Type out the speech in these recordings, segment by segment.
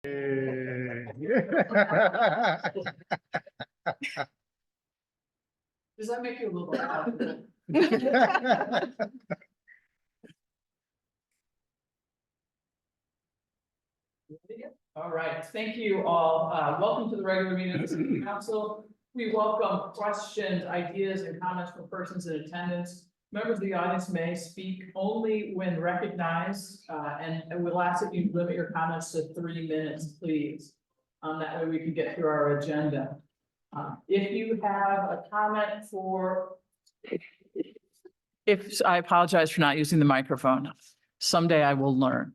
Does that make you a little confident? All right, thank you all. Welcome to the regular meeting of the City Council. We welcome questions, ideas, and comments from persons in attendance. Members of the audience may speak only when recognized, and we'll ask that you limit your comments to 3 minutes, please. That way we can get through our agenda. If you have a comment I apologize for not using the microphone. Someday I will learn.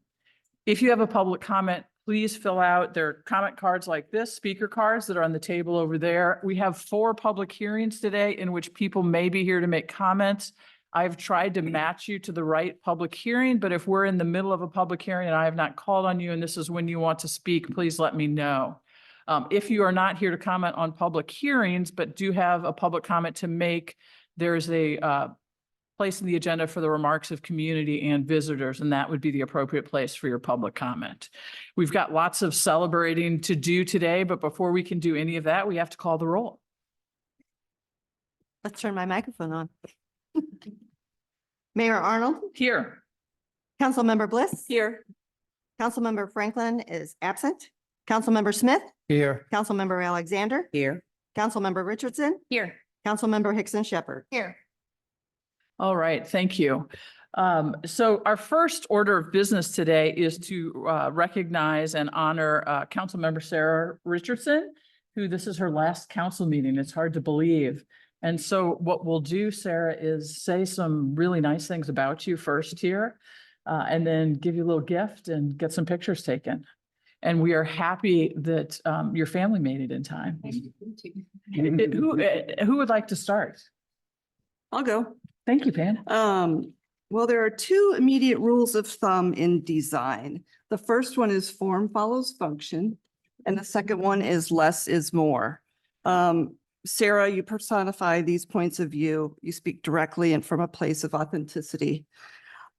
If you have a public comment, please fill out their comment cards like this, speaker cards that are on the table over there. We have 4 public hearings today in which people may be here to make comments. I've tried to match you to the right public hearing, but if we're in the middle of a public hearing and I have not called on you and this is when you want to speak, please let me know. If you are not here to comment on public hearings, but do have a public comment to make, there's a place in the agenda for the remarks of community and visitors, and that would be the appropriate place for your public comment. We've got lots of celebrating to do today, but before we can do any of that, we have to call the roll. Let's turn my microphone on. Mayor Arnold, Here. Councilmember Bliss, Here. Councilmember Franklin is absent. Councilmember Smith, Here. Councilmember Alexander, Here. Councilmember Richardson, Here. Councilmember Hickson Shepherd. Here. All right, thank you. So our first order of business today is to recognize and honor Councilmember Sarah Richardson, who this is her last council meeting. It's hard to believe. And so what we'll do, Sarah, is say some really nice things about you first here, and then give you a little gift and get some pictures taken. And we are happy that your family made it in time. Who would like to start? I'll go. Thank you, Pam. Well, there are 2 immediate rules of thumb in design. The first one is form follows function, and the second one is less is more. Sarah, you personify these points of view. You speak directly and from a place of authenticity.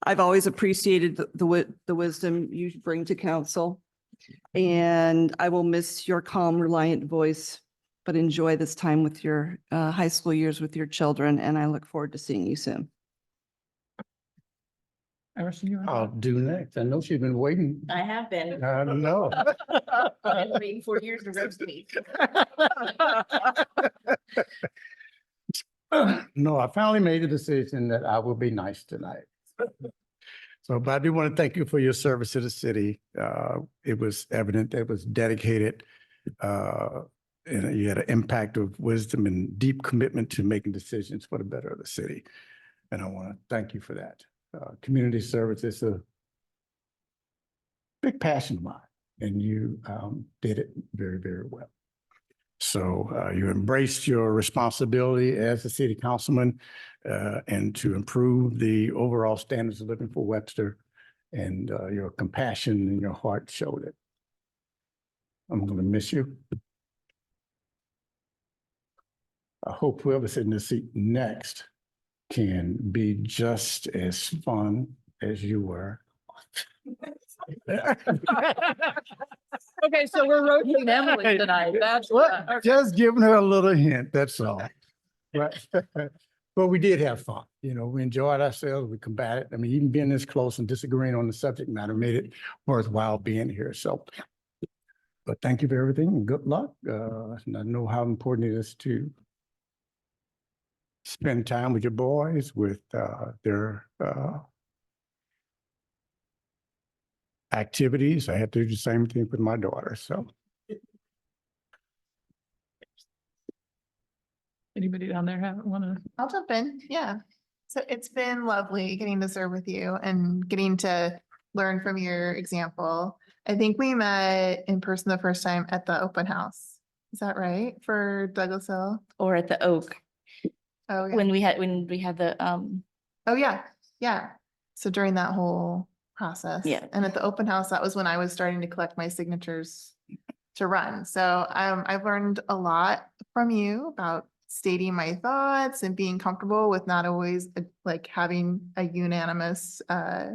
I've always appreciated the wisdom you bring to council, and I will miss your calm, reliant voice, but enjoy this time with your high school years with your children, and I look forward to seeing you soon. Emerson, you I'll do next. I know she's been waiting. I have been. I know. I've been waiting 4 years to roast me. No, I finally made a decision that I will be nice tonight. So, but I do want to thank you for your service to the city. It was evident that it was dedicated. And you had an impact of wisdom and deep commitment to making decisions for the better of the city. And I want to thank you for that. Community service is a big passion of mine, and you did it very, very well. So you embraced your responsibility as a city councilman and to improve the overall standards of living for Webster, and your compassion and your heart showed it. I'm going to miss you. I hope whoever's in the seat next can be just as fun as you were. Okay, so we're roasting Emily tonight. That's Well, just giving her a little hint, that's all. Right. But we did have fun. You know, we enjoyed ourselves. We combated. I mean, even being this close and disagreeing on the subject matter made it worthwhile being here. So, but thank you for everything and good luck. And I know how important it is to spend time with your boys, with their activities. I had to do the same thing with my daughter, so. Anybody down there want to? I'll jump in. Yeah. So it's been lovely getting to serve with you and getting to learn from your example. I think we met in person the first time at the open house. Is that right? For Douglas Hill? Or at the Oak, Oh, yeah. when we had the, Oh, yeah. Yeah. So during that whole process. Yeah. And at the open house, that was when I was starting to collect my signatures to run. So I've learned a lot from you about stating my thoughts and being comfortable with not always like having a unanimous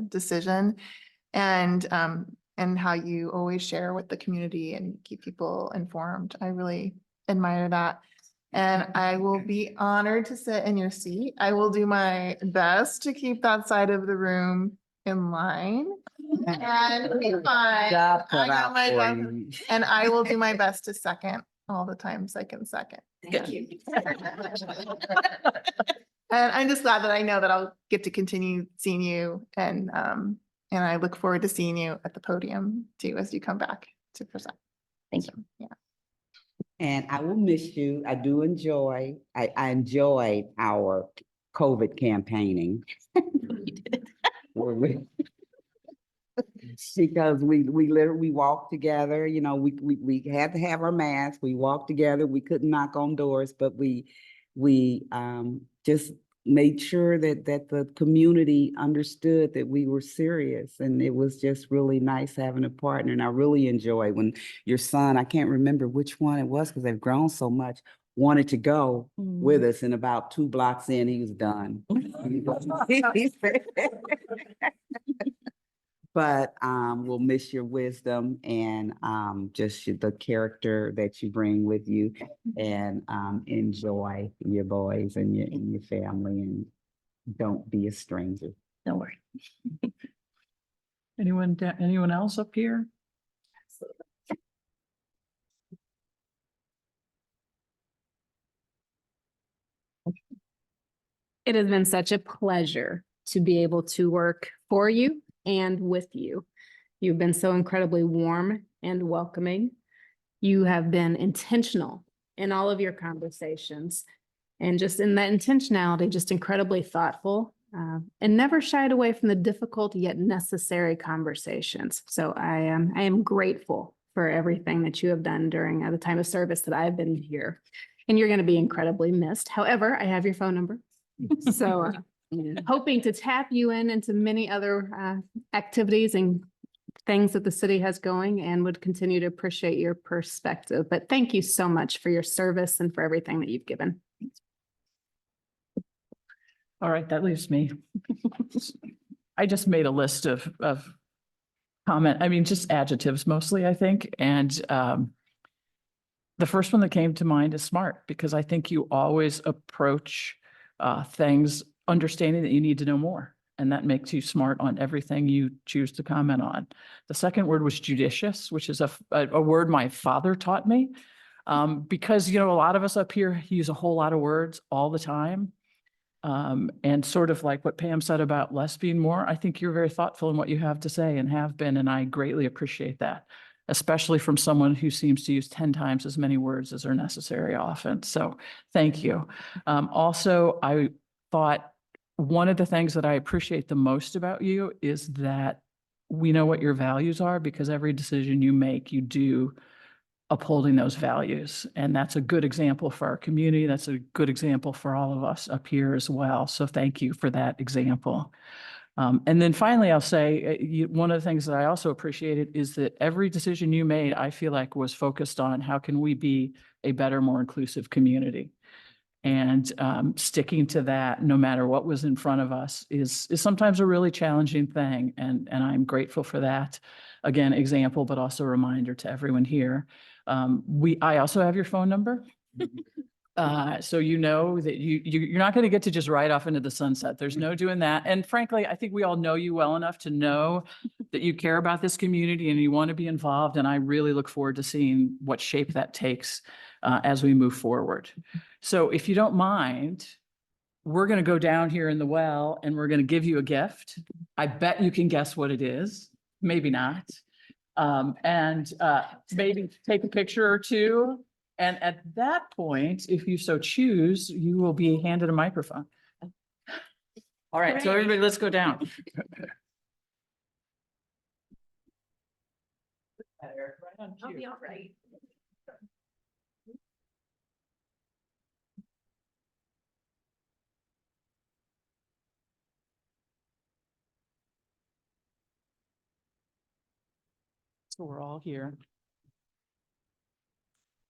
decision. And and how you always share with the community and keep people informed. I really admire that. And I will be honored to sit in your seat. I will do my best to keep that side of the room in line. And be fine. Job I cut got out my for job. you. And I will do my best to second all the times I can second. Thank you. And I'm just glad that I know that I'll get to continue seeing you and I look forward to seeing you at the podium too, as you come back to present. Thank you. Yeah. And I will miss you. I enjoyed our COVID campaigning. Where we- Because we literally walked together, you know, we had to have our masks, we walked together, we couldn't knock on doors, but we just made sure that the community understood that we were serious, and it was just really nice having a partner. And I really enjoy when your son, I can't remember which one it was because they've grown so much, wanted to go with us, and about 2 blocks in, he was done. But we'll miss your wisdom and just the character that you bring with you, and enjoy your boys and your family, and don't be a stranger. Don't worry. Anyone else up here? It has been such a pleasure to be able to work for you and with you. You've been so incredibly warm and welcoming. You have been intentional in all of your conversations, and just in that intentionality, just incredibly thoughtful, and never shied away from the difficult yet necessary conversations. So I am grateful for everything that you have done during the time of service that I've been here. And you're going to be incredibly missed. However, I have your phone number. So hoping to tap you into many other activities and things that the city has going, and would continue to appreciate your perspective. But thank you so much for your service and for everything that you've given. All right, that leaves me. I just made a list of just adjectives mostly, I think. And the first one that came to mind is smart, because I think you always approach things understanding that you need to know more. And that makes you smart on everything you choose to comment on. The second word was judicious, which is a word my father taught me. Because, a lot of us up here use a whole lot of words all the time. And sort of like what Pam said about less being more, I think you're very thoughtful in what you have to say and have been, and I greatly appreciate that, especially from someone who seems to use 10 times as many words as are necessary often. So thank you. Also, I thought one of the things that I appreciate the most about you is that we know what your values are, because every decision you make, you do upholding those values. And that's a good example for our community. That's a good example for all of us up here as well. So thank you for that example. And then finally, I'll say one of the things that I also appreciated is that every decision you made, I feel like, was focused on how can we be a better, more inclusive community. And sticking to that, no matter what was in front of us, is sometimes a really challenging thing. And I'm grateful for that. Again, example, but also a reminder to everyone here. I also have your phone number. So you know that you're not going to get to just ride off into the sunset. There's no doing that. And frankly, I think we all know you well enough to know that you care about this community and you want to be involved. And I really look forward to seeing what shape that takes as we move forward. So if you don't mind, we're going to go down here in the well and we're going to give you a gift. I bet you can guess what it is. Maybe not. And maybe take a picture or two. And at that point, if you so choose, you will be handed a microphone. All right, so everybody, let's go down. I'll be all right. So we're all here.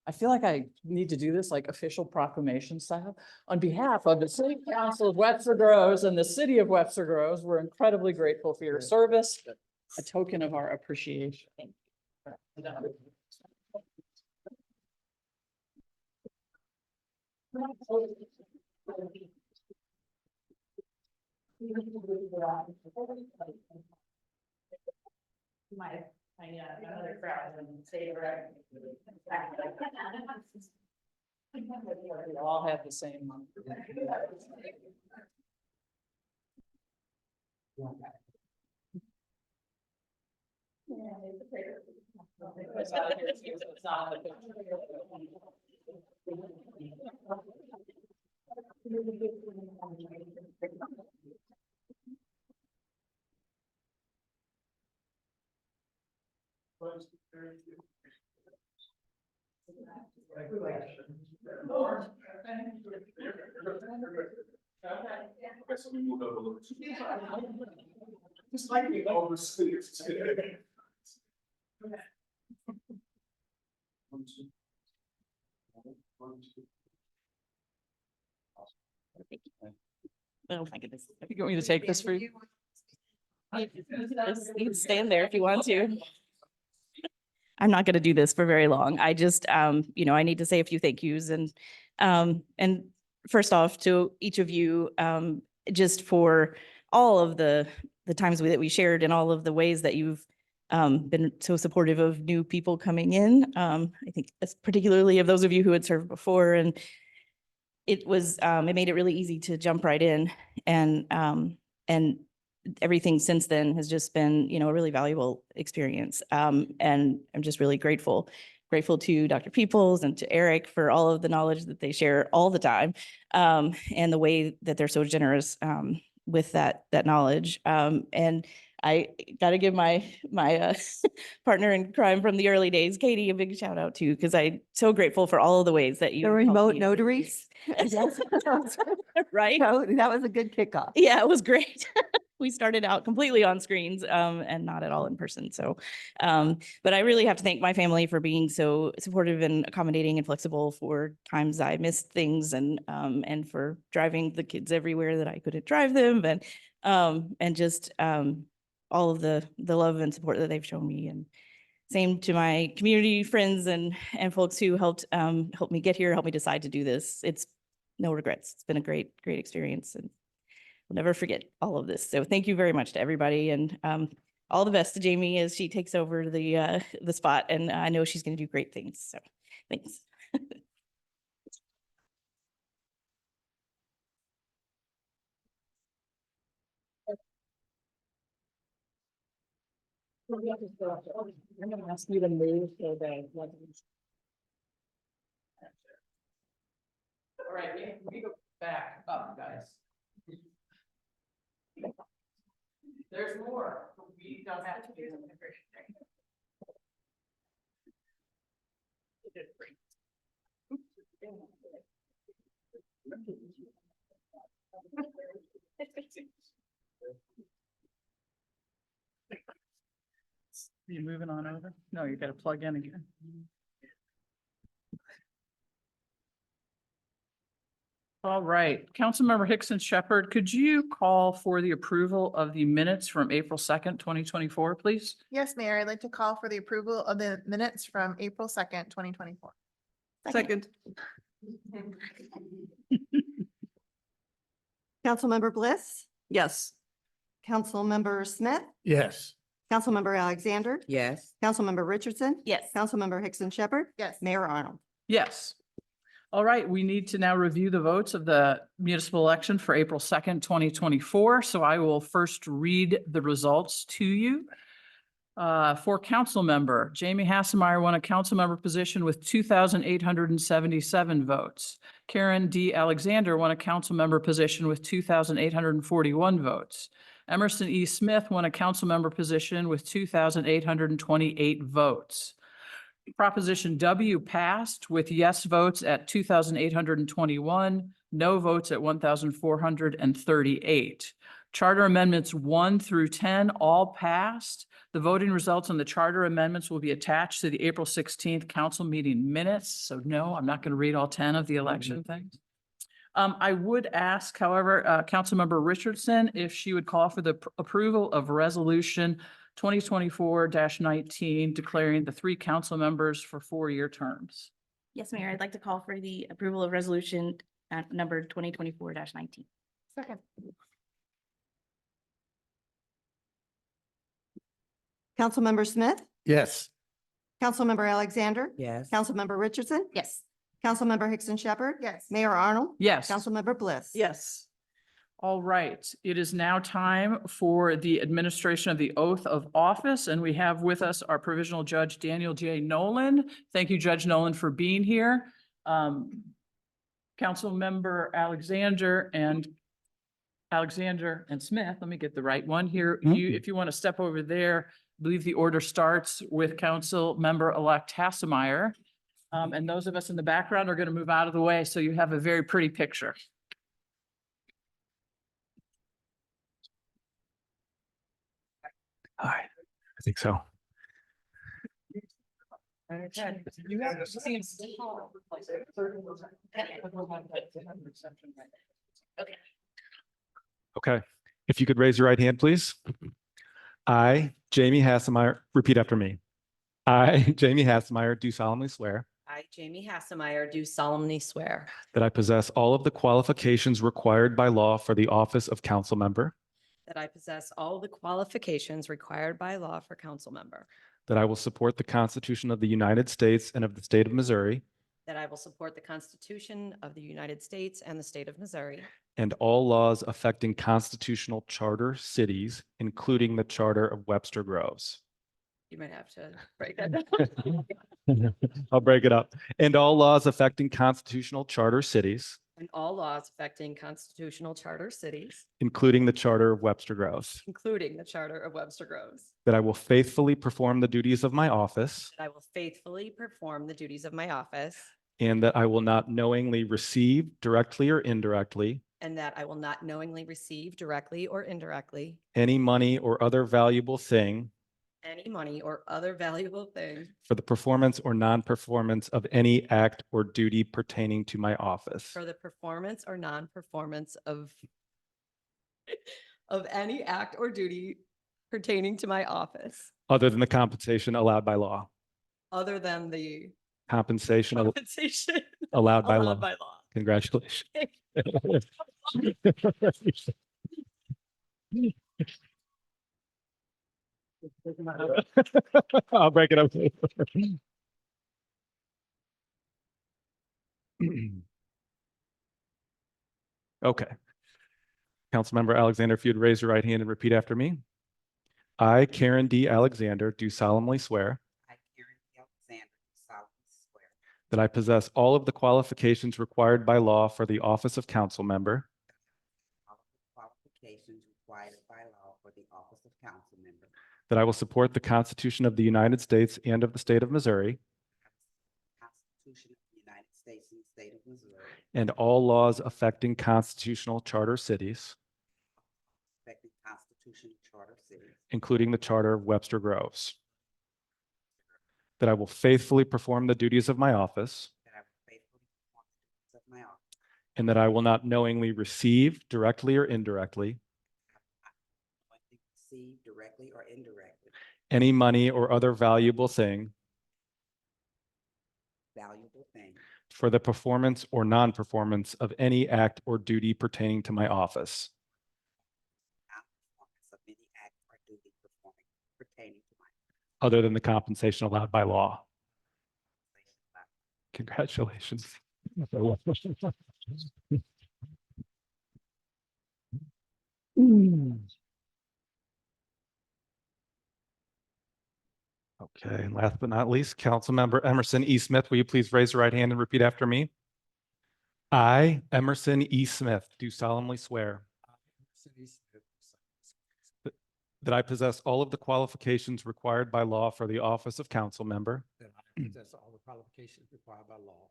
I feel like I need to do this like official proclamation style. On behalf of the City Council of Webster Groves and the City of Webster Groves, we're incredibly grateful for your service, a token of our appreciation. Another crowd and say we all have the same one. Just like me, all the students. Oh my goodness. You want me to take this for you? You can stand there if you want to. I'm not going to do this for very long. I just, I need to say a few thank yous and first off to each of you, just for all of the times that we shared and all of the ways that you've been so supportive of new people coming in. I think particularly of those of you who had served before, and it made it really easy to jump right in, and everything since then has just been, a really valuable experience. And I'm just really grateful to Dr. Peoples and to Eric for all of the knowledge that they share all the time, and the way that they're so generous with that knowledge. And I got to give my partner in crime from the early days, Katie, a big shout out too, because I'm so grateful for all of the ways that you The helped remote me. notaries. Right? So that was a good kickoff. Yeah, it was great. We started out completely on screens, and not at all in person. So, but I really have to thank my family for being so supportive and accommodating and flexible for times I missed things, and for driving the kids everywhere that I couldn't drive them, and just all of the love and support that they've shown me. And same to my community friends and folks who helped me get here, help me decide to do this. It's no regrets. It's been a great experience, and we'll never forget all of this. So thank you very much to everybody, and all the best to Jamie as she takes over the spot. And I know she's going to do great things. So thanks. I'm going to ask you to move so that. All right, we go back up, guys. There's more. We don't have to do them. You moving on over? No, you got to plug in again. All right, Councilmember Hickson Shepherd, could you call for the approval of the minutes from April 2nd, 2024, please? Yes, Mayor, I'd like to call for the approval of the minutes from April 2nd, 2024. Second. Councilmember Bliss, Yes. Councilmember Smith, Yes. Councilmember Alexander, Yes. Councilmember Richardson, Yes. Councilmember Hickson Shepherd, Yes. Mayor Arnold. Yes. All right, we need to now review the votes of the municipal election for April 2nd, 2024. So I will first read the results to you. For council member, Jamie Hassemeyer won a council member position with 2,877 votes. Karen D. Alexander won a council member position with 2,841 votes. Emerson E. Smith won a council member position with 2,828 votes. Proposition W passed with yes votes at 2,821, no votes at 1,438. Charter amendments 1 through 10 all passed. The voting results on the charter amendments will be attached to the April 16th council meeting minutes. So no, I'm not going to read all 10 of the election things. I would ask, however, Councilmember Richardson, if she would call for the approval of resolution 2024-19, declaring the 3 council members for 4-year terms. Yes, Mayor, I'd like to call for the approval of resolution number 2024-19. Second. Councilmember Smith, Yes. Councilmember Alexander, Yes. Councilmember Richardson, Yes. Councilmember Hickson Shepherd. Yes. Mayor Arnold. Yes. Councilmember Bliss. Yes. All right, it is now time for the administration of the oath of office, and we have with us our provisional judge, Daniel J. Nolan. Thank you, Judge Nolan, for being here. Councilmember Alexander and Smith, let me get the right one here. If you want to step over there, I believe the order starts with Councilmember-elect Hassemeyer. And those of us in the background are going to move out of the way, so you have a very pretty picture. Hi, I think so. Okay, if you could raise your right hand, please. I, Jamie Hassemeyer, repeat after me. I, Jamie Hassemeyer, do solemnly swear I, Jamie Hassemeyer, do solemnly swear that I possess all of the qualifications required by law for the office of council member, that I possess all the qualifications required by law for council member, that I will support the Constitution of the United States and of the state of Missouri, that I will support the Constitution of the United States and the state of Missouri, and all laws affecting constitutional charter cities, including the Charter of Webster Groves. you might have to break that down, I'll break it up. And all laws affecting constitutional charter cities, and all laws affecting constitutional charter cities, including the Charter of Webster Groves, including the Charter of Webster Groves, that I will faithfully perform the duties of my office, that I will faithfully perform the duties of my office, and that I will not knowingly receive, directly or indirectly, and that I will not knowingly receive directly or indirectly any money or other valuable thing any money or other valuable thing for the performance or non-performance of any act or duty pertaining to my office, for the performance or non-performance of any act or duty pertaining to my office, other than the compensation allowed by law. other than the Compensation compensation allowed by law. allowed by law. Congratulations. I'll break it up. Okay. Councilmember Alexander, if you'd raise your right hand and repeat after me. I, Karen D. Alexander, do solemnly swear I, Karen Alexander, do solemnly swear that I possess all of the qualifications required by law for the office of council member, all of the qualifications required by law for the office of council member, that I will support the Constitution of the United States and of the state of Missouri, Constitution of the United States and the state of Missouri, and all laws affecting constitutional charter cities, respecting constitutional charter cities, including the Charter of Webster Groves, that I will faithfully perform the duties of my office, that I will faithfully perform the duties of my office, and that I will not knowingly receive, directly or indirectly, knowingly receive directly or indirectly any money or other valuable thing valuable thing for the performance or non-performance of any act or duty pertaining to my office, non-performance of any act or duty pertaining to my other than the compensation allowed by law. office. Congratulations. Okay, and last but not least, Councilmember Emerson E. Smith, will you please raise your right hand and repeat after me? I, Emerson E. Smith, do solemnly swear that I possess all of the qualifications required by law for the office of council member, That I possess all the qualifications required by law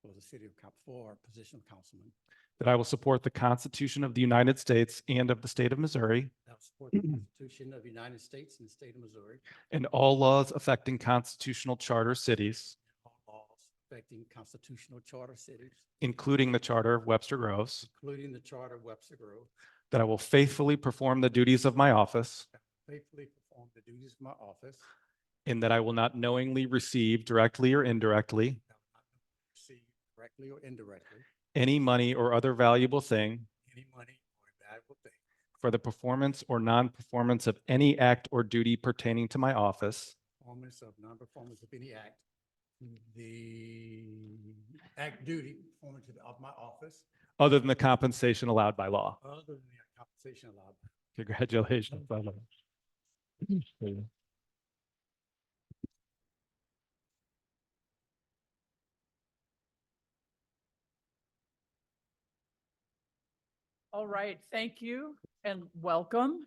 for the city of, for position of councilman. that I will support the Constitution of the United States and of the state of Missouri, That I will support the Constitution of the United States and the state of Missouri, and all laws affecting constitutional charter cities, all laws affecting constitutional charter cities, including the Charter of Webster Groves, including the Charter of Webster Grove, that I will faithfully perform the duties of my office, faithfully perform perform the duties of my office, in that I will not knowingly receive directly or indirectly receive directly or indirectly any money or other valuable thing any money or valuable thing for the performance or non-performance of any act or duty pertaining to my office, performance of non-performance of any act, the act duty performance of my office, other than the compensation allowed by law. other than the compensation allowed. Congratulations. All right, thank you and welcome.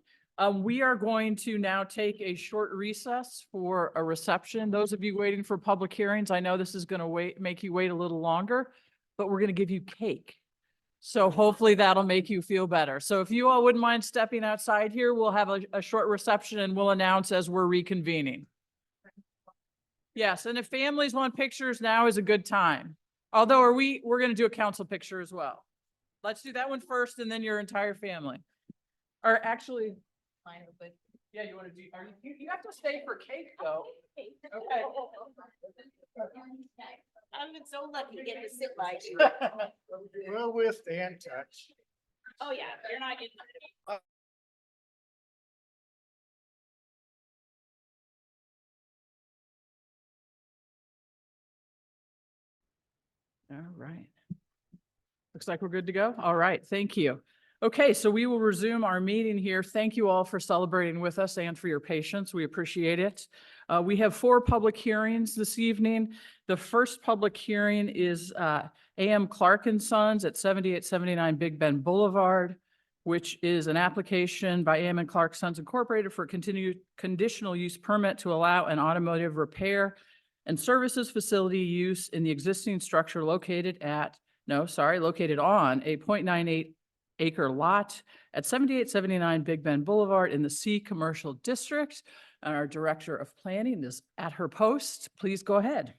We are going to now take a short recess for a reception. Those of you waiting for public hearings, I know this is going to make you wait a little longer, but we're going to give you cake. So hopefully that'll make you feel better. So if you all wouldn't mind stepping outside here, we'll have a short reception and we'll announce as we're reconvening. Yes, and if families want pictures, now is a good time. Although we're going to do a council picture as well. Let's do that one first and then your entire family. Or actually, yeah, you want to do, you have to stay for cake though. Okay. I've been so lucky to get to sit by you. Well, we'll stay in touch. Oh, yeah, you're not getting. All right. Looks like we're good to go. All right, thank you. Okay, so we will resume our meeting here. Thank you all for celebrating with us and for your patience. We appreciate it. We have 4 public hearings this evening. The first public hearing is A.M. Clark and Sons at 7879 Big Bend Boulevard, which is an application by A.M. and Clark Sons Incorporated for continued conditional use permit to allow an automotive repair and services facility use in the existing structure located on a 0.98 acre lot at 7879 Big Bend Boulevard in the C Commercial District. And our Director of Planning is at her post. Please go ahead.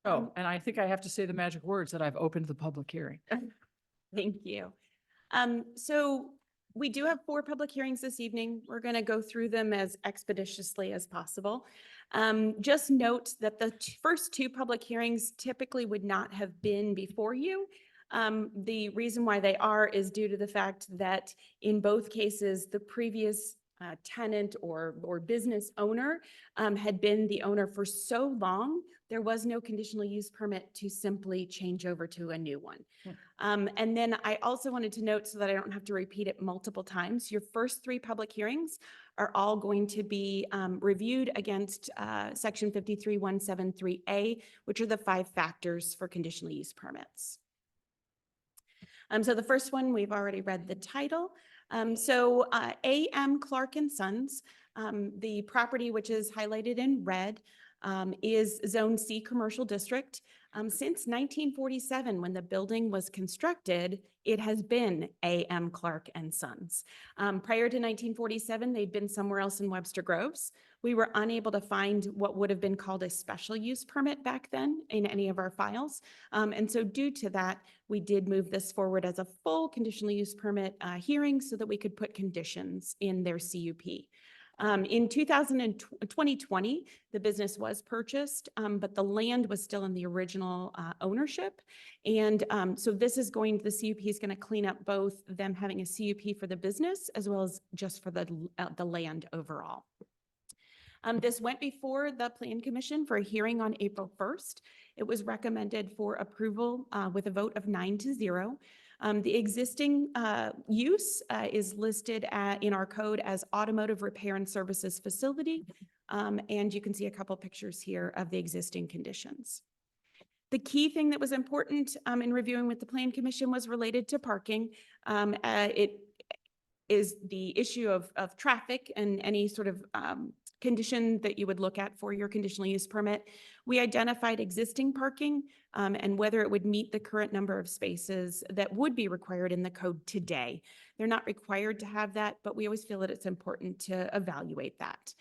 Oh, and I think I have to say the magic words that I've opened the public hearing. Thank you. So we do have 4 public hearings this evening. We're going to go through them as expeditiously as possible. Just note that the first 2 public hearings typically would not have been before you. The reason why they are is due to the fact that in both cases, the previous tenant or business owner had been the owner for so long, there was no conditional use permit to simply change over to a new one. And then I also wanted to note, so that I don't have to repeat it multiple times, your first 3 public hearings are all going to be reviewed against section 53173A, which are the 5 factors for conditional use permits. So the first one, we've already read the title. A.M. Clark and Sons, the property which is highlighted in red, is Zone C Commercial District. Since 1947, when the building was constructed, it has been A.M. Clark and Sons. Prior to 1947, they'd been somewhere else in Webster Groves. We were unable to find what would have been called a special use permit back then in any of our files. And so due to that, we did move this forward as a full conditional use permit hearing so that we could put conditions in their CUP. In 2020, the business was purchased, but the land was still in the original ownership. And so the CUP is going to clean up both them having a CUP for the business as well as just for the land overall. This went before the Plan Commission for a hearing on April 1st. It was recommended for approval with a vote of 9-0. The existing use is listed in our code as automotive repair and services facility. And you can see a couple pictures here of the existing conditions. The key thing that was important in reviewing with the Plan Commission was related to parking. It is the issue of traffic and any sort of condition that you would look at for your conditional use permit. We identified existing parking and whether it would meet the current number of spaces that would be required in the code today. They're not required to have that, but we always feel that it's important to evaluate that.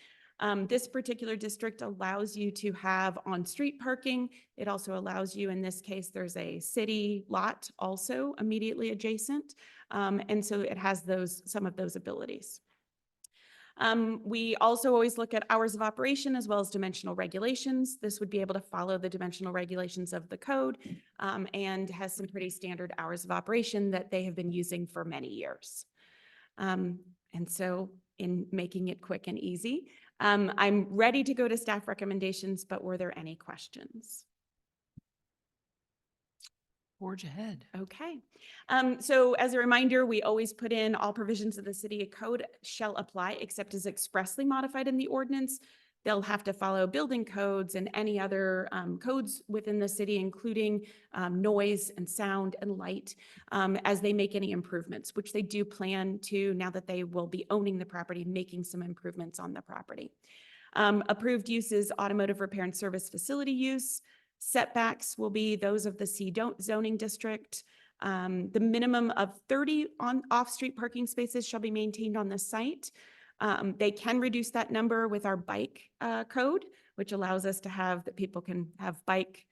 This particular district allows you to have on-street parking. It also allows you, in this case, there's a city lot also immediately adjacent. And so it has some of those abilities. We also always look at hours of operation as well as dimensional regulations. This would be able to follow the dimensional regulations of the code and has some pretty standard hours of operation that they have been using for many years. And so in making it quick and easy, I'm ready to go to staff recommendations, but were there any questions? Forge ahead. Okay. So as a reminder, we always put in all provisions of the city code shall apply except as expressly modified in the ordinance. They'll have to follow building codes and any other codes within the city, including noise and sound and light, as they make any improvements, which they do plan to now that they will be owning the property, making some improvements on the property. Approved uses, automotive repair and service facility use. Setbacks will be those of the C zoning district. The minimum of 30 on off-street parking spaces shall be maintained on the site. They can reduce that number with our bike code, which allows us to have that people can have bike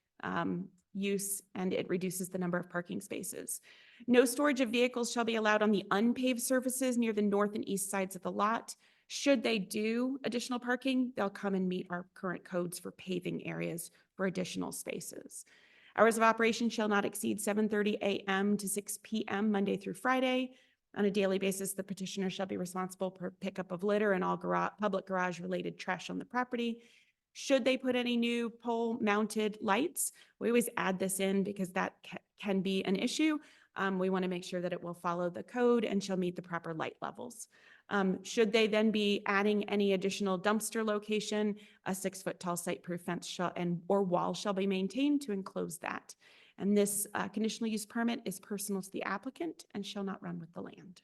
use, and it reduces the number of parking spaces. No storage of vehicles shall be allowed on the unpaved surfaces near the north and east sides of the lot. Should they do additional parking, they'll come and meet our current codes for paving areas for additional spaces. Hours of operation shall not exceed 7:30 a.m. to 6 p.m. Monday through Friday. On a daily basis, the petitioner shall be responsible for pickup of litter and all public garage-related trash on the property. Should they put any new pole-mounted lights, we always add this in because that can be an issue. We want to make sure that it will follow the code and shall meet the proper light levels. Should they then be adding any additional dumpster location, a 6-foot tall site-proof fence or wall shall be maintained to enclose that. And this conditional use permit is personal to the applicant and shall not run with the land.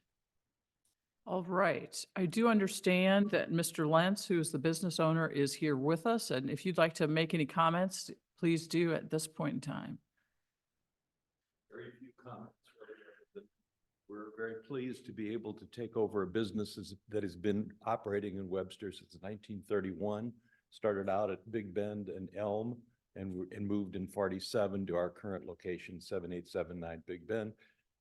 All right. I do understand that Mr. Lentz, who is the business owner, is here with us. And if you'd like to make any comments, please do at this point in time. Very few comments. We're very pleased to be able to take over a business that has been operating in Webster since 1931. Started out at Big Bend and Elm and moved in 47 to our current location, 7879 Big Bend.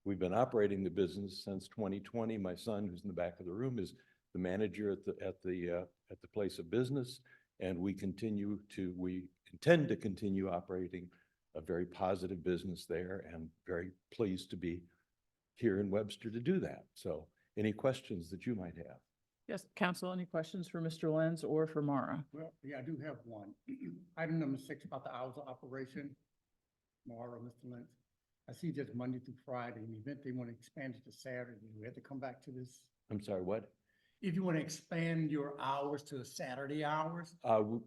We've been operating the business since 2020. My son, who's in the back of the room, is the manager at the place of business, and we intend to continue operating a very positive business there, and very pleased to be here in Webster to do that. So any questions that you might have? Yes, council, any questions for Mr. Lenz or for Mara? Well, yeah, I do have one. Item number 6 about the hours of operation. Mara, Mr. Lentz. I see just Monday through Friday. In the event they want to expand it to Saturday, we have to come back to this. I'm sorry, what? If you want to expand your hours to Saturday hours?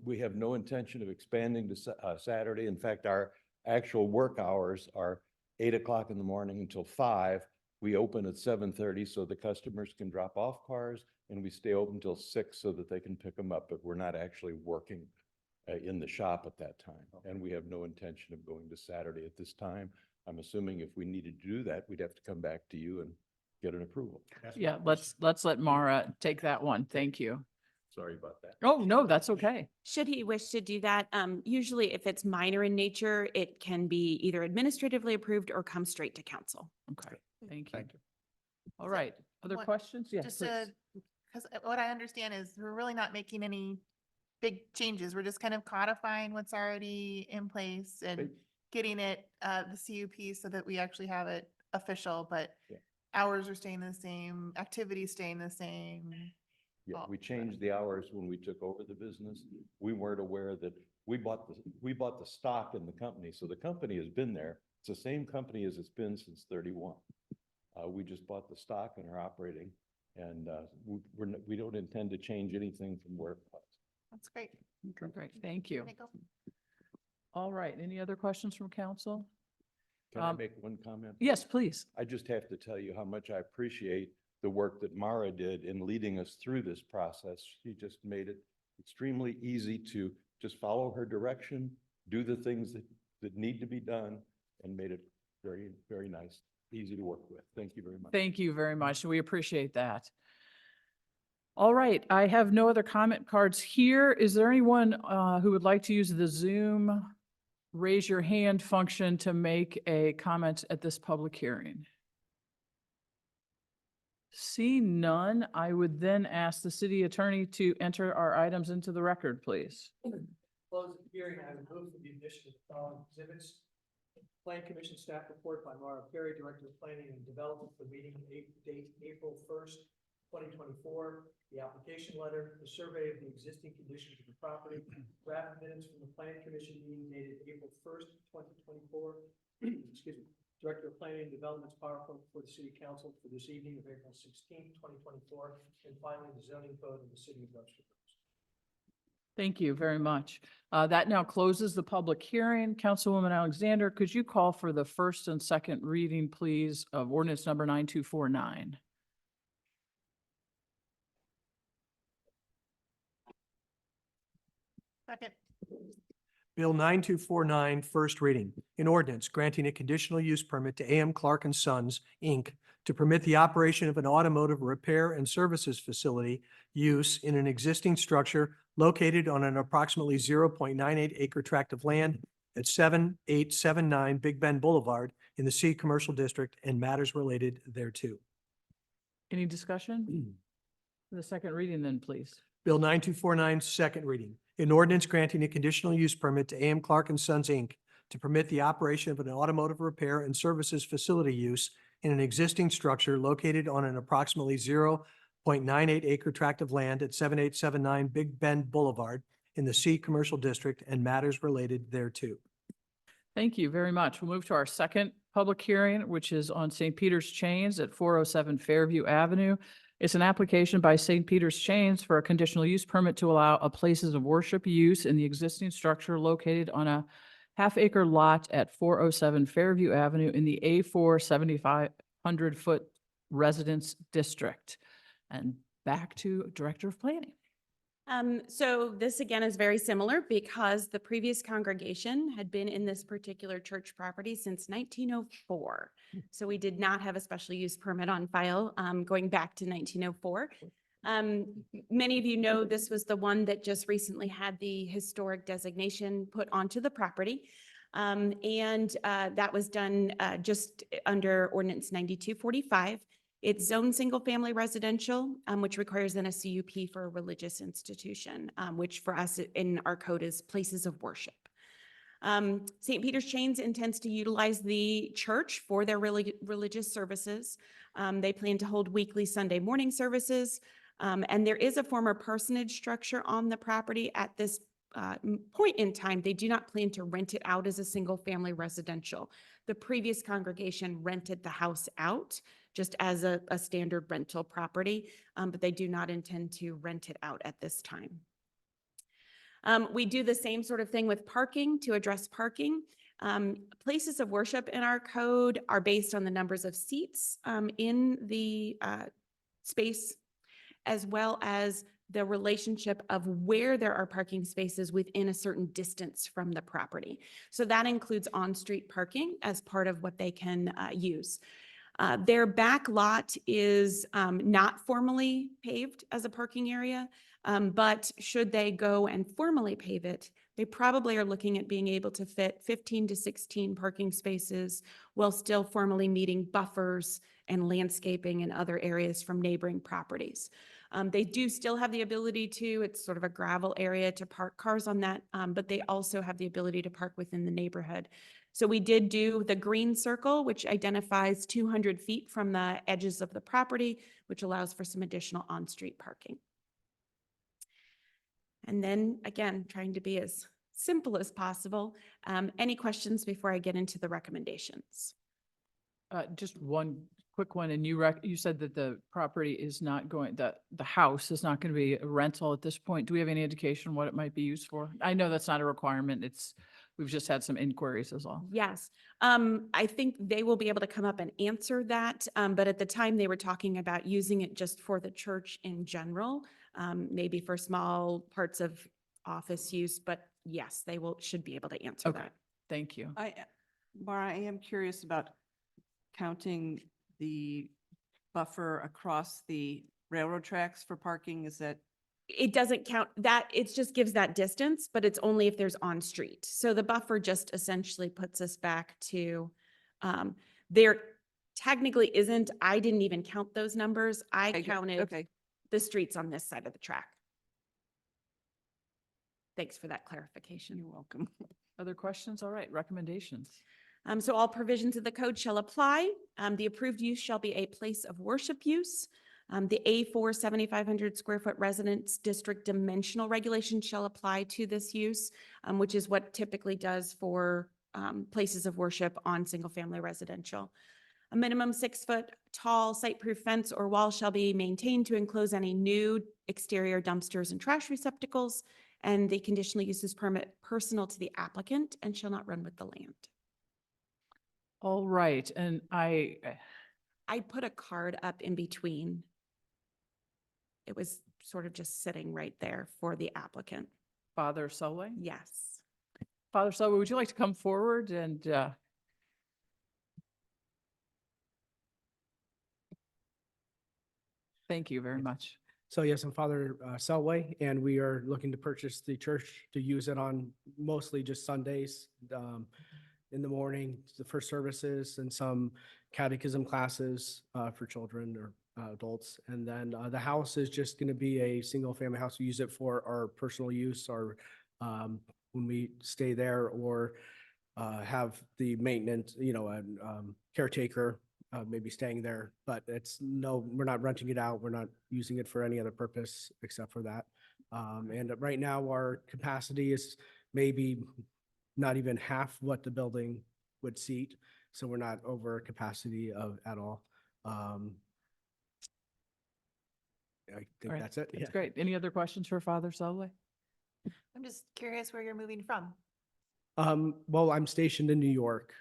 We have no intention of expanding to Saturday. In fact, our actual work hours are 8 o'clock in the morning until 5. We open at 7:30 so the customers can drop off cars, and we stay open until 6 so that they can pick them up, but we're not actually working in the shop at that time. And we have no intention of going to Saturday at this time. I'm assuming if we needed to do that, we'd have to come back to you and get an approval. Yeah, let's let Mara take that one. Thank you. Sorry about that. Oh, no, that's okay. Should he wish to do that, usually if it's minor in nature, it can be either administratively approved or come straight to council. Okay, thank you. Thank you. All right, other What- questions? Yes, Just please. because what I understand is we're really not making any big changes. We're just kind of codifying what's already in place and getting it, the CUP so that we actually have it official, but Yeah. hours are staying the same, activities staying the same. Yeah, we changed the hours when we took over the business. We weren't aware that we bought the stock in the company. So the company has been there. It's the same company as it's been since 31. We just bought the stock and are operating, and we don't intend to change anything from where it was. That's great. Great, thank you. Nico? All right, any other questions from council? Can I make one comment? Yes, please. I just have to tell you how much I appreciate the work that Mara did in leading us through this process. She just made it extremely easy to just follow her direction, do the things that need to be done, and made it very, very nice, easy to work with. Thank you very much. Thank you very much. We appreciate that. All right, I have no other comment cards here. Is there anyone who would like to use the Zoom raise your hand function to make a comment at this public hearing? Seeing none, I would then ask the city attorney to enter our items into the record, please. Close the hearing. I would move for the admission of the following exhibits. Plan Commission staff report by Mara Perry, Director of Planning and Development for meeting date April 1st, 2024. The application letter, the survey of the existing conditions of the property, draft minutes from the Plan Commission meeting dated April 1st, 2024. Excuse me. Director of Planning and Development's PowerPoint for the City Council for this evening of April 16th, 2024. And finally, the zoning code of the City of Webster. Thank you very much. That now closes the public hearing. Councilwoman Alexander, could you call for the first and second reading, please, of ordinance number 9249? Second. Bill 9249, first reading. An ordinance granting a conditional use permit to AM Clark and Sons, Inc. to permit the operation of an automotive repair and services facility use in an existing structure located on an approximately 0.98 acre tract of land at 7879 Big Bend Boulevard in the C Commercial District and matters related thereto. Any discussion? The second reading then, please. Bill 9249, second reading. An ordinance granting a conditional use permit to AM Clark and Sons, Inc. to permit the operation of an automotive repair and services facility use in an existing structure located on an approximately 0.98 acre tract of land at 7879 Big Bend Boulevard in the C Commercial District and matters related thereto. Thank you very much. We'll move to our second public hearing, which is on St. Peter's Chains at 407 Fairview Avenue. It's an application by St. Peter's Chains for a conditional use permit to allow a places of worship use in the existing structure located on a half-acre lot at 407 Fairview Avenue in the A4 7,500-foot residence district. And back to Director of Planning. So this again is very similar because the previous congregation had been in this particular church property since 1904. So we did not have a special use permit on file going back to 1904. Many of you know this was the one that just recently had the historic designation put onto the property. That was done just under Ordinance 9245. It's zoned single-family residential, which requires then a CUP for a religious institution, which for us in our code is places of worship. St. Peter's Chains intends to utilize the church for their religious services. They plan to hold weekly Sunday morning services. And there is a former parsonage structure on the property at this point in time. They do not plan to rent it out as a single-family residential. The previous congregation rented the house out just as a standard rental property, but they do not intend to rent it out at this time. We do the same sort of thing with parking to address parking. Places of worship in our code are based on the numbers of seats in the space, as well as the relationship of where there are parking spaces within a certain distance from the property. So that includes on-street parking as part of what they can use. Their back lot is not formally paved as a parking area, but should they go and formally pave it, they probably are looking at being able to fit 15 to 16 parking spaces while still formally meeting buffers and landscaping and other areas from neighboring properties. They do still have the ability to, it's sort of a gravel area to park cars on that, but they also have the ability to park within the neighborhood. So we did do the green circle, which identifies 200 feet from the edges of the property, which allows for some additional on-street parking. And then again, trying to be as simple as possible. Any questions before I get into the recommendations? Just one quick one. And you said that the property is not going, that the house is not going to be a rental at this point. Do we have any indication what it might be used for? I know that's not a requirement. We've just had some inquiries as well. Yes. I think they will be able to come up and answer that. But at the time they were talking about using it just for the church in general, maybe for small parts of office use, but yes, they should be able to answer Okay. that. Thank you. Mara, I am curious about counting the buffer across the railroad tracks for parking. Is that? It doesn't count that, it just gives that distance, but it's only if there's on street. So the buffer just essentially puts us back to technically isn't. I didn't even count those numbers. I Okay, good. counted Okay. the streets on this side of the track. Thanks for that clarification. You're welcome. Other questions? All right, recommendations. So all provisions of the code shall apply. The approved use shall be a place of worship use. The A4 7,500 square foot residence district dimensional regulation shall apply to this use, which is what typically does for places of worship on single-family residential. A minimum 6-foot tall site-proof fence or wall shall be maintained to enclose any new exterior dumpsters and trash receptacles. And the conditional uses permit personal to the applicant and shall not run with the land. All right, and I put a card up in between. It was sort of just sitting right there for the applicant. Father Selway? Yes. Father Selway, would you like to come forward and thank you very much. So yes, I'm Father Selway, and we are looking to purchase the church to use it on mostly just Sundays in the morning, the first services and some catechism classes for children or adults. And then the house is just going to be a single family house. We use it for our personal use or when we stay there or have the maintenance, and caretaker maybe staying there, but we're not renting it out. We're not using it for any other purpose except for that. And right now our capacity is maybe not even half what the building would seat. So we're not over capacity at all. I think All right, that's it. That's great. Any other questions for Father Selway? I'm just curious where you're moving from. Well, I'm stationed in New York.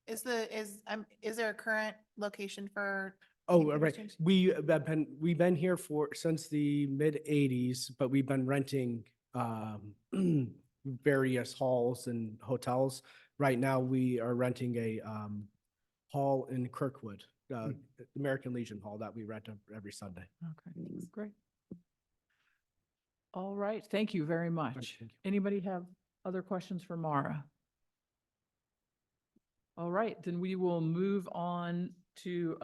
Is there a current location for? Oh, St. Peter's right. Church? We've been here since the mid-80s, but we've been renting various halls and hotels. Right now, we are renting a hall in Kirkwood, American Legion Hall that we rent every Sunday. Okay, great. All right, thank you very much. thank you. Anybody have other questions for Mara? All right, then we will move on to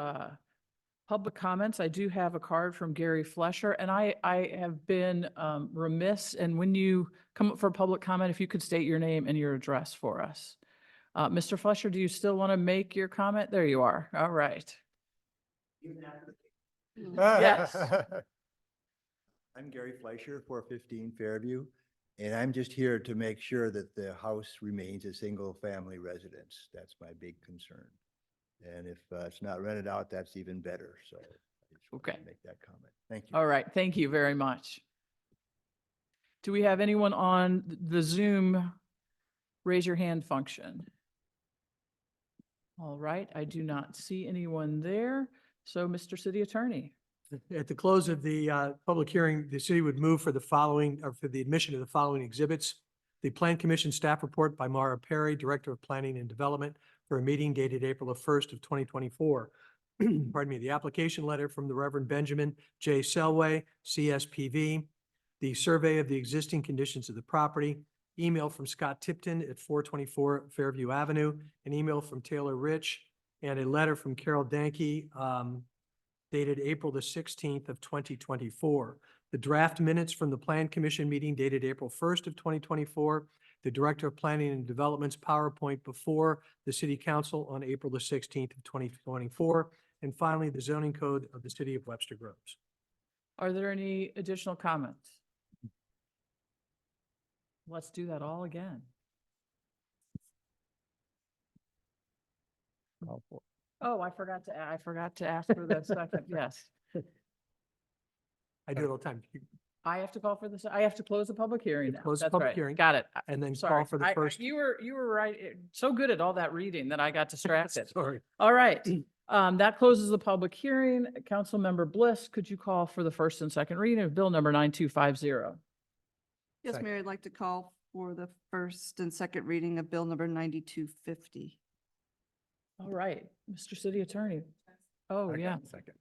public comments. I do have a card from Gary Flesher, and I have been remiss, and when you come up for a public comment, if you could state your name and your address for us. Mr. Flesher, do you still want to make your comment? There you are. All right. Yes. I'm Gary Fleischer, 415 Fairview, and I'm just here to make sure that the house remains a single-family residence. That's my big concern. And if it's not rented out, that's even better. So I just wanted Okay. to make that comment. Thank you. All right, thank you very much. Do we have anyone on the Zoom raise your hand function? All right, I do not see anyone there. So, Mr. City Attorney. At the close of the public hearing, the city would move for the following, or for the admission of the following exhibits. The Plan Commission staff report by Mara Perry, Director of Planning and Development, for a meeting dated April 1st of 2024. Pardon me, the application letter from the Reverend Benjamin J. Selway, CSPV, the survey of the existing conditions of the property, email from Scott Tipton at 424 Fairview Avenue, an email from Taylor Rich, and a letter from Carol Danke, dated April 16th of 2024. The draft minutes from the Plan Commission meeting dated April 1st of 2024. The Director of Planning and Development's PowerPoint before the City Council on April 16th of 2024. And finally, the zoning code of the City of Webster Groves. Are there any additional comments? Let's do that all again. Oh, I forgot to ask for the second, yes. I do it all the time. I have to call for this, I have to close the public hearing now. Close the That's public right. hearing. Got it. And then Sorry. call for the first. You were right. So good at all that reading that I got distracted. Sorry. All right. That closes the public hearing. Councilmember Bliss, could you call for the first and second reading of Bill number 9250? Yes, Second. Mayor, I'd like to call for the first and second reading of Bill number 9250. All right, Mr. City Attorney. Oh, Okay, yeah. Second.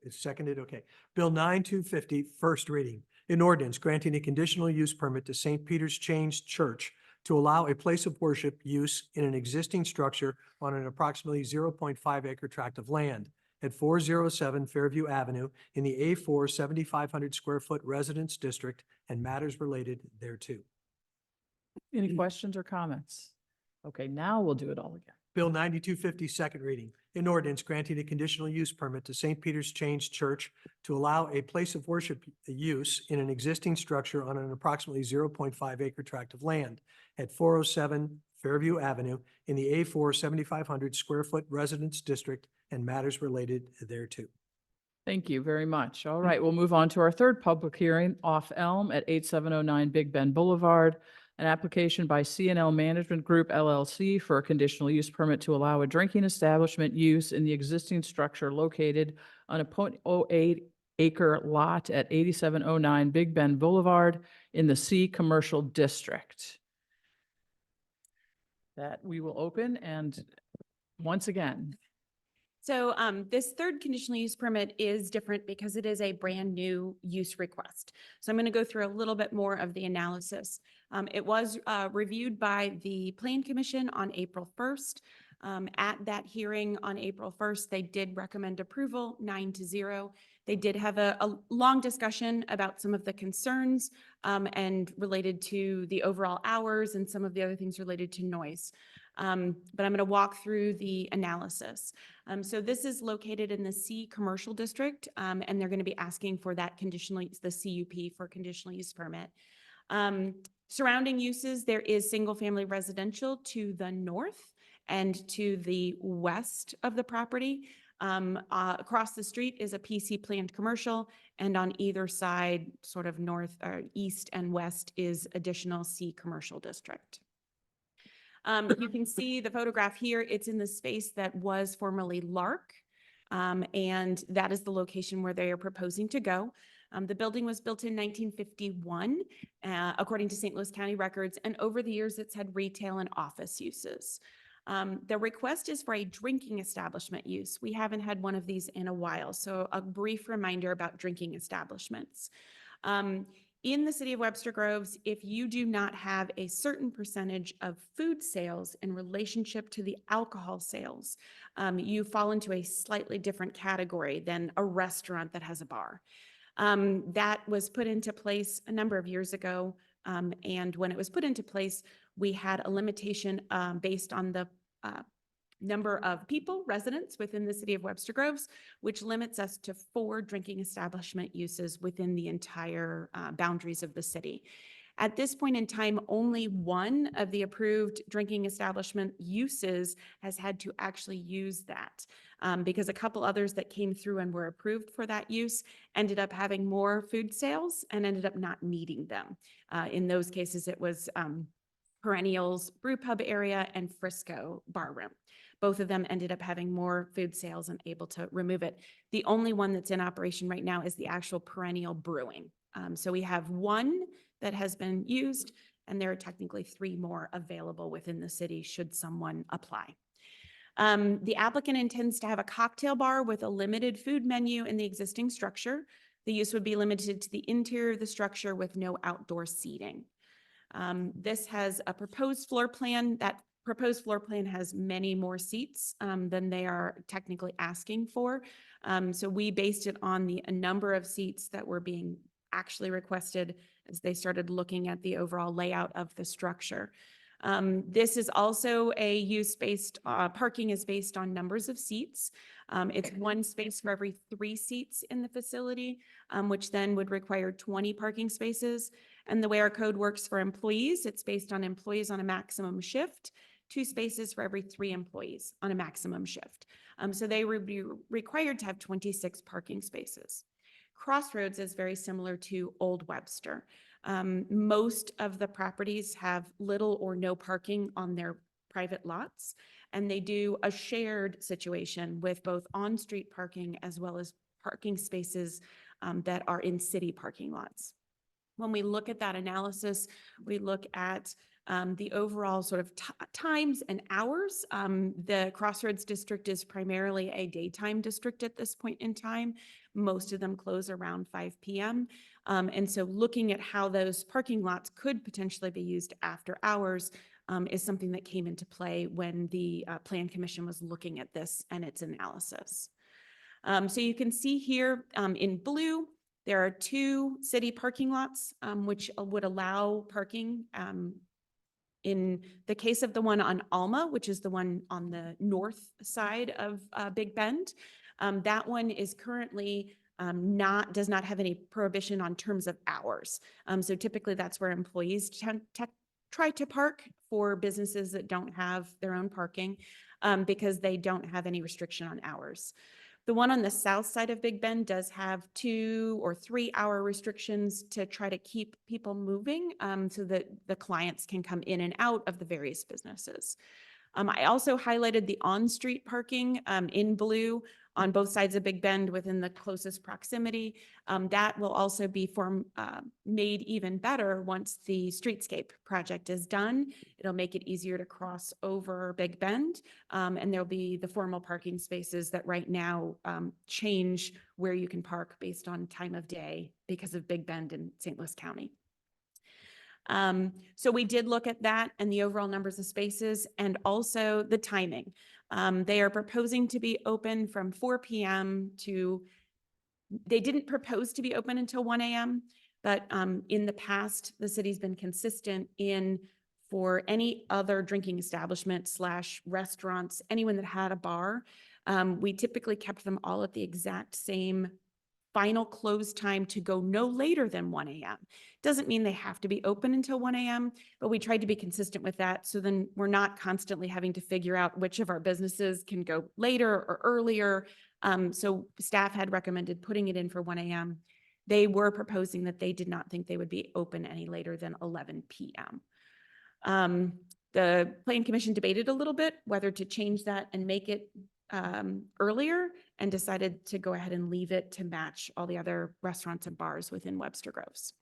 It's seconded, okay. Bill 9250, first reading. An ordinance granting a conditional use permit to St. Peter's Changed Church to allow a place of worship use in an existing structure on an approximately 0.5 acre tract of land at 407 Fairview Avenue in the A4 7,500 square foot residence district and matters related thereto. Any questions or comments? Okay, now we'll do it all again. Bill 9250, second reading. An ordinance granting a conditional use permit to St. Peter's Change Church to allow a place of worship use in an existing structure on an approximately 0.5 acre tract of land at 407 Fairview Avenue in the A4 7,500 square foot residence district and matters related thereto. Thank you very much. All right, we'll move on to our third public hearing off Elm at 8709 Big Bend Boulevard. An application by CNL Management Group LLC for a conditional use permit to allow a drinking establishment use in the existing structure located on a 0.08 acre lot at 8709 Big Bend Boulevard in the C Commercial District. That we will open, and once again, So this third conditional use permit is different because it is a brand new use request. So I'm going to go through a little bit more of the analysis. It was reviewed by the Plan Commission on April 1st. At that hearing on April 1st, they did recommend approval 9-0. They did have a long discussion about some of the concerns and related to the overall hours and some of the other things related to noise. But I'm going to walk through the analysis. So this is located in the C Commercial District, and they're going to be asking for that conditional, the CUP for conditional use permit. Surrounding uses, there is single-family residential to the north and to the west of the property. Across the street is a PC planned commercial, and on either side, sort of north or east and west, is additional C Commercial District. You can see the photograph here. It's in the space that was formerly Lark, and that is the location where they are proposing to go. The building was built in 1951, according to St. Louis County records, and over the years, it's had retail and office uses. The request is for a drinking establishment use. We haven't had one of these in a while, so a brief reminder about drinking establishments. In the city of Webster Groves, if you do not have a certain percentage of food sales in relationship to the alcohol sales, you fall into a slightly different category than a restaurant that has a bar. That was put into place a number of years ago. And when it was put into place, we had a limitation based on the number of people, residents within the city of Webster Groves, which limits us to 4 drinking establishment uses within the entire boundaries of the city. At this point in time, only one of the approved drinking establishment uses has had to actually use that because a couple others that came through and were approved for that use ended up having more food sales and ended up not meeting them. In those cases, it was Perennial's Brew Pub area and Frisco Bar Room. Both of them ended up having more food sales and able to remove it. The only one that's in operation right now is the actual Perennial Brewing. So we have one that has been used, and there are technically 3 more available within the city should someone apply. The applicant intends to have a cocktail bar with a limited food menu in the existing structure. The use would be limited to the interior of the structure with no outdoor seating. This has a proposed floor plan. That proposed floor plan has many more seats than they are technically asking for. So we based it on a number of seats that were being actually requested as they started looking at the overall layout of the structure. This is also a use-based, parking is based on numbers of seats. It's 1 space for every 3 seats in the facility, which then would require 20 parking spaces. And the way our code works for employees, it's based on employees on a maximum shift, 2 spaces for every 3 employees on a maximum shift. So they would be required to have 26 parking spaces. Crossroads is very similar to Old Webster. Most of the properties have little or no parking on their private lots, and they do a shared situation with both on-street parking as well as parking spaces that are in city parking lots. When we look at that analysis, we look at the overall sort of times and hours. The Crossroads district is primarily a daytime district at this point in time, Most of them close around 5 p.m. And so looking at how those parking lots could potentially be used after hours is something that came into play when the Plan Commission was looking at this and its analysis. So you can see here in blue, there are 2 city parking lots, which would allow parking. In the case of the one on Alma, which is the one on the north side of Big Bend, that one is currently does not have any prohibition on terms of hours. So typically that's where employees try to park for businesses that don't have their own parking because they don't have any restriction on hours. The one on the south side of Big Bend does have 2 or 3 hour restrictions to try to keep people moving so that the clients can come in and out of the various businesses. I also highlighted the on-street parking in blue on both sides of Big Bend within the closest proximity. That will also be made even better once the streetscape project is done. It'll make it easier to cross over Big Bend, and there'll be the formal parking spaces that right now change where you can park based on time of day because of Big Bend in St. Louis County. So we did look at that and the overall numbers of spaces and also the timing. They are proposing to be open from 4 p.m. to, they didn't propose to be open until 1 a.m., but in the past, the city's been consistent in for any other drinking establishment / restaurants, anyone that had a bar, we typically kept them all at the exact same final close time to go no later than 1 a.m. Doesn't mean they have to be open until 1 a.m., but we tried to be consistent with that. So then we're not constantly having to figure out which of our businesses can go later or earlier. So staff had recommended putting it in for 1 a.m. They were proposing that they did not think they would be open any later than 11 p.m. The Plan Commission debated a little bit whether to change that and make it earlier, and decided to go ahead and leave it to match all the other restaurants and bars within Webster Groves.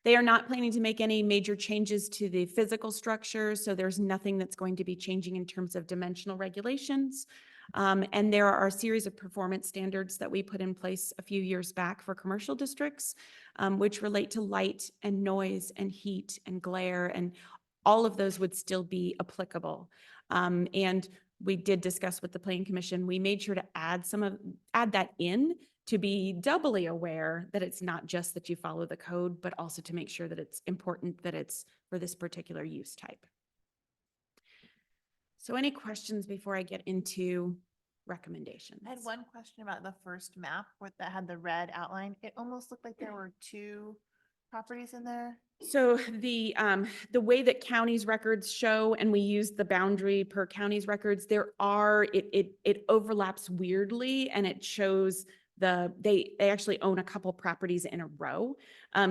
They are not planning to make any major changes to the physical structure, so there's nothing that's going to be changing in terms of dimensional regulations. And there are a series of performance standards that we put in place a few years back for commercial districts, which relate to light and noise and heat and glare, and all of those would still be applicable. And we did discuss with the Plan Commission, we made sure to add that in to be doubly aware that it's not just that you follow the code, but also to make sure that it's important that it's for this particular use type. So any questions before I get into recommendations? I had one question about the first map that had the red outline. It almost looked like there were 2 properties in there. So the way that counties records show, and we use the boundary per county's records, it overlaps weirdly, and it shows they actually own a couple properties in a row.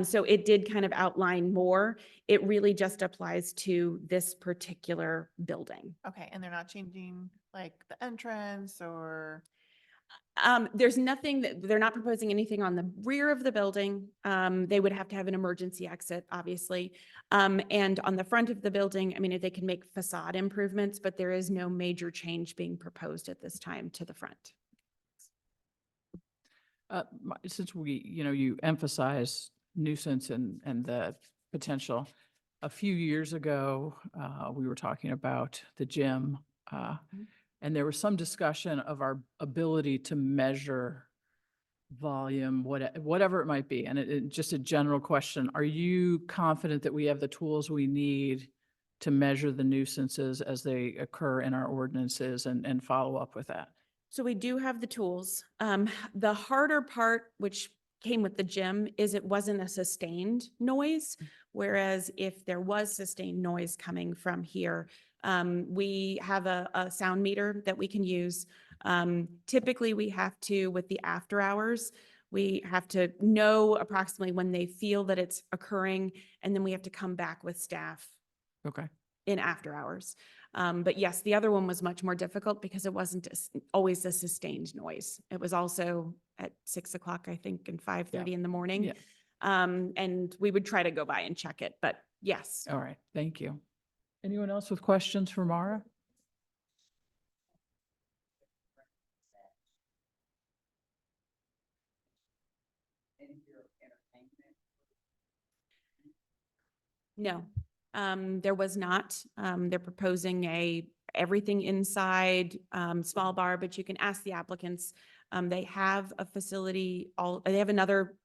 So it did kind of outline more. It really just applies to this particular building. Okay, and they're not changing like the entrance or? There's nothing that they're not proposing anything on the rear of the building. They would have to have an emergency exit, obviously. And on the front of the building, I mean, they can make facade improvements, but there is no major change being proposed at this time to the front. Since you emphasize nuisance and the potential, a few years ago, we were talking about the gym, and there was some discussion of our ability to measure volume, whatever it might be. And just a general question, are you confident that we have the tools we need to measure the nuisances as they occur in our ordinances and follow up with that? So we do have the tools. The harder part, which came with the gym, is it wasn't a sustained noise. Whereas if there was sustained noise coming from here, we have a sound meter that we can use. Typically we have to, with the after hours, we have to know approximately when they feel that it's occurring, and then we have to come back with staff Okay. in after hours. But yes, the other one was much more difficult because it wasn't always a sustained noise. It was also at 6 o'clock, I think, and 5:30 in the morning. Yeah. And we would try to go by and check it, but yes. All right. Thank you. Anyone else with questions for Mara? No, there was not. They're proposing everything inside, small bar, but you can ask the applicants. They have a facility, they have another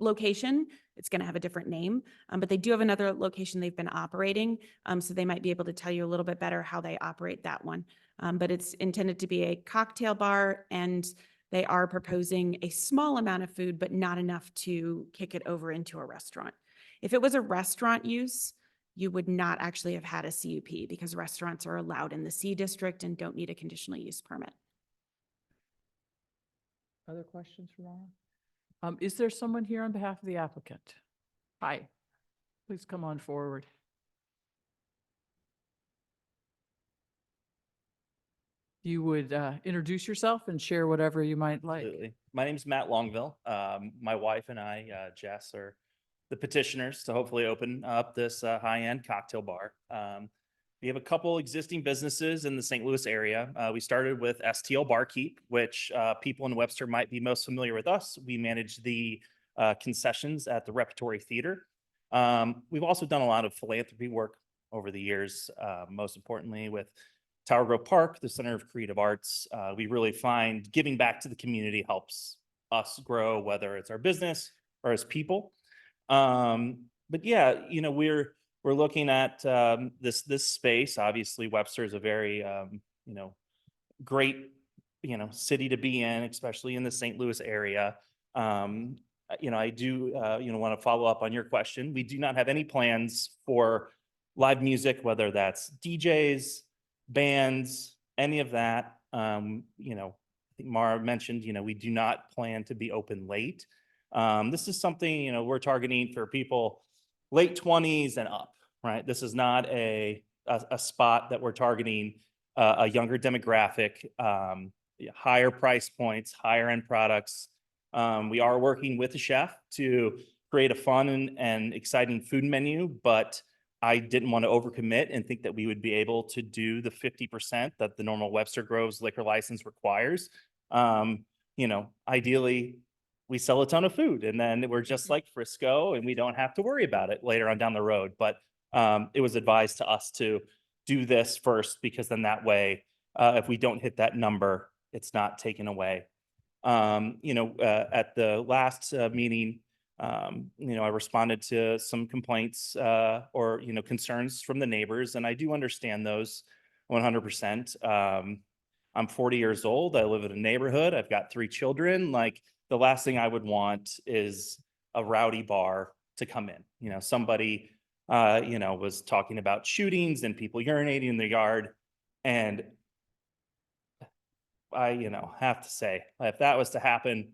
location. It's going to have a different name, but they do have another location they've been operating. So they might be able to tell you a little bit better how they operate that one. But it's intended to be a cocktail bar, and they are proposing a small amount of food, but not enough to kick it over into a restaurant. If it was a restaurant use, you would not actually have had a CUP because restaurants are allowed in the C district and don't need a conditional use permit. Other questions for Mara? Is there someone here on behalf of the applicant? Hi, please come on forward. You would introduce yourself and share whatever you might like. Absolutely. My name's Matt Longville. My wife and I, Jess, are the petitioners to hopefully open up this high-end cocktail bar. We have a couple existing businesses in the St. Louis area. We started with STL Barkeep, which people in Webster might be most familiar with us. We manage the concessions at the Repertory Theater. We've also done a lot of philanthropy work over the years, most importantly with Tower Grove Park, the Center of Creative Arts. We really find giving back to the community helps us grow, whether it's our business or as people. But yeah, you know, we're looking at this space. Obviously, Webster is a very you know, great, you know, city to be in, especially in the St. Louis area. You know, I do you know, want to follow up on your question. We do not have any plans for live music, whether that's DJs, bands, any of that. You know, I think Mara mentioned, you know, we do not plan to be open late. This is something, you know, we're targeting for people late 20s and up, right? This is not a spot that we're targeting a younger demographic, higher price points, higher end products. We are working with a chef to create a fun and exciting food menu, but I didn't want to overcommit and think that we would be able to do the 50% that the normal Webster Groves liquor license requires. You know, ideally, we sell a ton of food and then we're just like Frisco and we don't have to worry about it later on down the road. But it was advised to us to do this first because then that way, if we don't hit that number, it's not taken away. You know, at the last meeting, you know, I responded to some complaints or, you know, concerns from the neighbors, and I do understand those 100%. I'm 40 years old. I live in a neighborhood. I've got 3 children. Like, the last thing I would want is a rowdy bar to come in. You know, somebody, you know, was talking about shootings and people urinating in the yard. And I, you know, have to say, if that was to happen,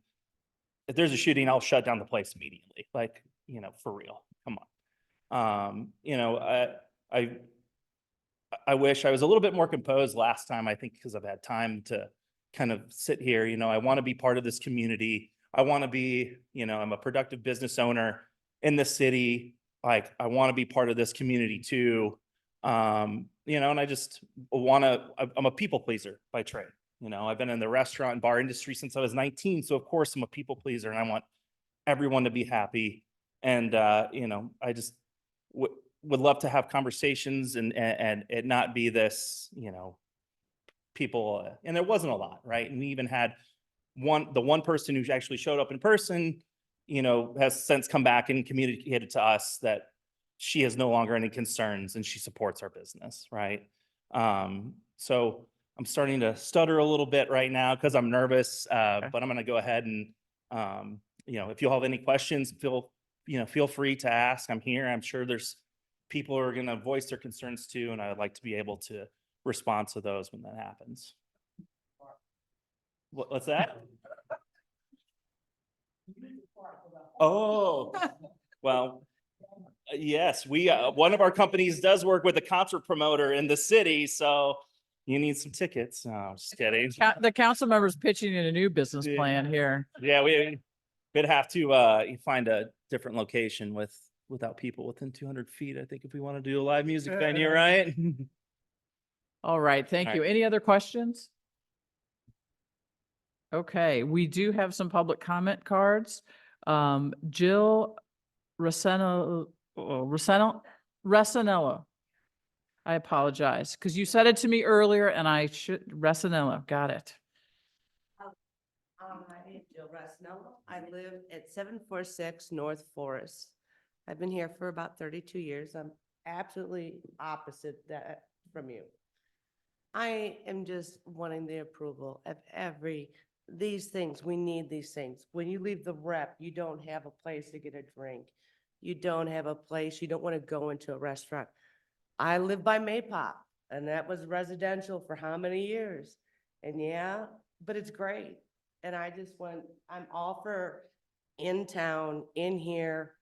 if there's a shooting, I'll shut down the place immediately. Like, you know, for real, come on. You know, I wish I was a little bit more composed last time, I think, because I've had time to kind of sit here. You know, I want to be part of this community. I want to be, you know, I'm a productive business owner in the city. Like, I want to be part of this community too. You know, and I just want to, I'm a people pleaser by trade. You know, I've been in the restaurant and bar industry since I was 19. So of course I'm a people pleaser and I want everyone to be happy. And, you know, I just would love to have conversations and it not be this, you know, people, and there wasn't a lot, right? And we even had the one person who actually showed up in person, you know, has since come back and communicated to us that she has no longer any concerns and she supports our business, right? So I'm starting to stutter a little bit right now because I'm nervous, but I'm going to go ahead and, you know, if you have any questions, feel free to ask. I'm here. I'm sure there's people who are going to voice their concerns too, and I'd like to be able to respond to those when that happens. What's that? Oh, well, yes, we one of our companies does work with a concert promoter in the city, so you need some tickets. No, I'm just kidding. The council member's pitching in a new business plan here. Yeah, we'd have to find a different location without people within 200 feet, I think, if we want to do a live music venue, right? All right, thank you. Any other questions? Okay, we do have some public comment cards. Jill Rossano, Resinello. I apologize, because you said it to me earlier and I should, Resinello, got it. My name is Jill Rasnello. I live at 746 North Forest. I've been here for about 32 years. I'm absolutely opposite that from you. I am just wanting the approval of these things. We need these things. When you leave the rep, you don't have a place to get a drink. You don't have a place, you don't want to go into a restaurant. I live by Maypop, and that was residential for how many years? And yeah, but it's great. And I'm all for in town, in here.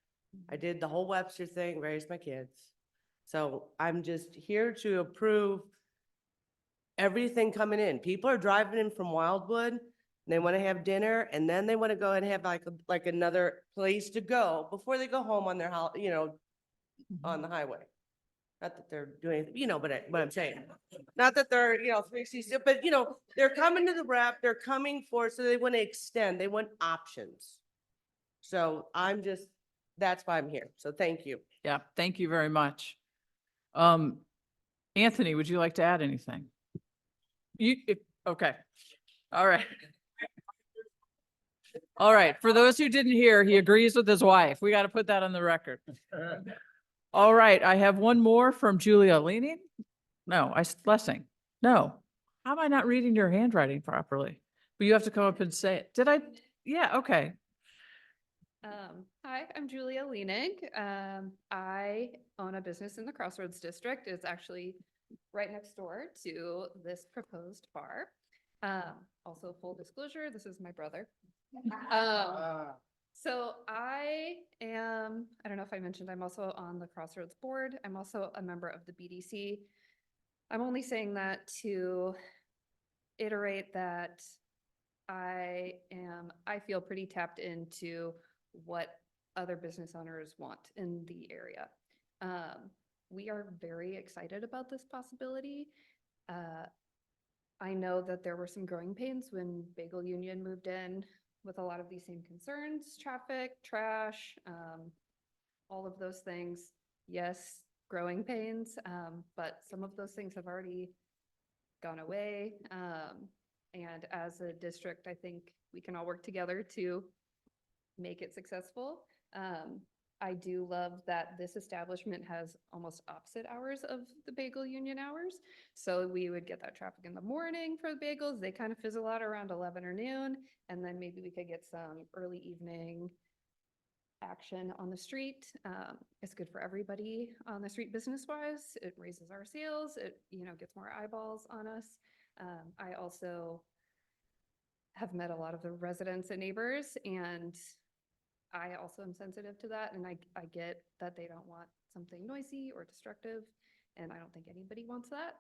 I did the whole Webster thing, raised my kids. So I'm just here to approve everything coming in. People are driving in from Wildwood, they want to have dinner, and then they want to go and have like another place to go before they go home on their, on the highway. Not that they're doing, what I'm saying. Not that they're, 360, but they're coming to the rep, they're coming for, so they want to extend, they want options. So that's why I'm here. So thank you. Yeah, thank you very much. Anthony, would you like to add anything? Okay. All right. All right. For those who didn't hear, he agrees with his wife. We got to put that on the record. All right. I have one more from Julia Leaning. No, Blessing. No. How am I not reading your handwriting properly? But you have to come up and say it. Did I? Yeah. Okay. Hi, I'm Julia Leanig. I own a business in the Crossroads District. It's actually right next door to this proposed bar. Also, full disclosure, this is my brother. So I don't know if I mentioned, I'm also on the Crossroads board. I'm also a member of the BDC. I'm only saying that to iterate that I feel pretty tapped into what other business owners want in the area. We are very excited about this possibility. I know that there were some growing pains when Bagel Union moved in with a lot of these same concerns, traffic, trash, all of those things. Yes, growing pains, but some of those things have already gone away. And as a district, I think we can all work together to make it successful. I do love that this establishment has almost opposite hours of the Bagel Union hours. So we would get that traffic in the morning for the bagels. They kind of fizzle out around 11 or noon. And then maybe we could get some early evening action on the street. It's good for everybody on the street business wise. It raises our sales. It, gets more eyeballs on us. I also have met a lot of the residents and neighbors, and I also am sensitive to that, and I get that they don't want something noisy or destructive, and I don't think anybody wants that.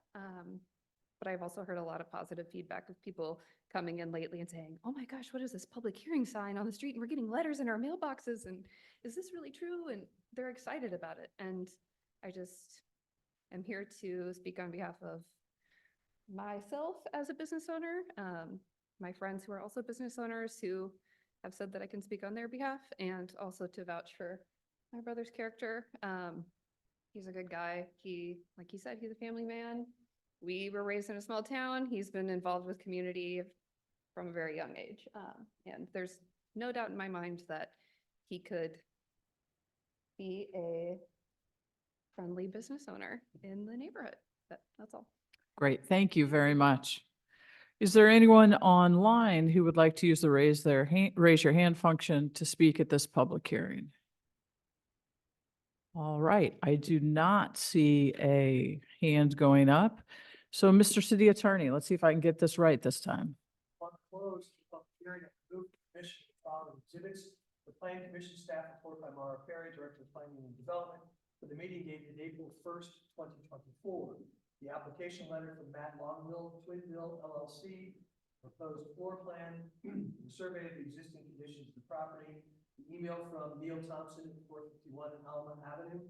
But I've also heard a lot of positive feedback of people coming in lately and saying, oh my gosh, what is this public hearing sign on the street? And we're getting letters in our mailboxes, and is this really true? And they're excited about it. And I just am here to speak on behalf of myself as a business owner, my friends who are also business owners who have said that I can speak on their behalf, and also to vouch for my brother's character. He's a good guy. Like he said, he's a family man. We were raised in a small town. He's been involved with community from a very young age. And there's no doubt in my mind that he could be a friendly business owner in the neighborhood. That's all. Great. Thank you very much. Is there anyone online who would like to use the raise your hand function to speak at this public hearing? All right, I do not see a hand going up. So Mr. City Attorney, let's see if I can get this right this time. On close, public hearing, move commission to follow exhibits. The Plan Commission staff report by Mara Perry, Director of Planning and Development, for the meeting dated April 1st, 2024. The application letter from Matt Longville, Twinville LLC, proposed floor plan, the survey of the existing conditions of the property, the email from Neil Thompson, 451 Alma Avenue,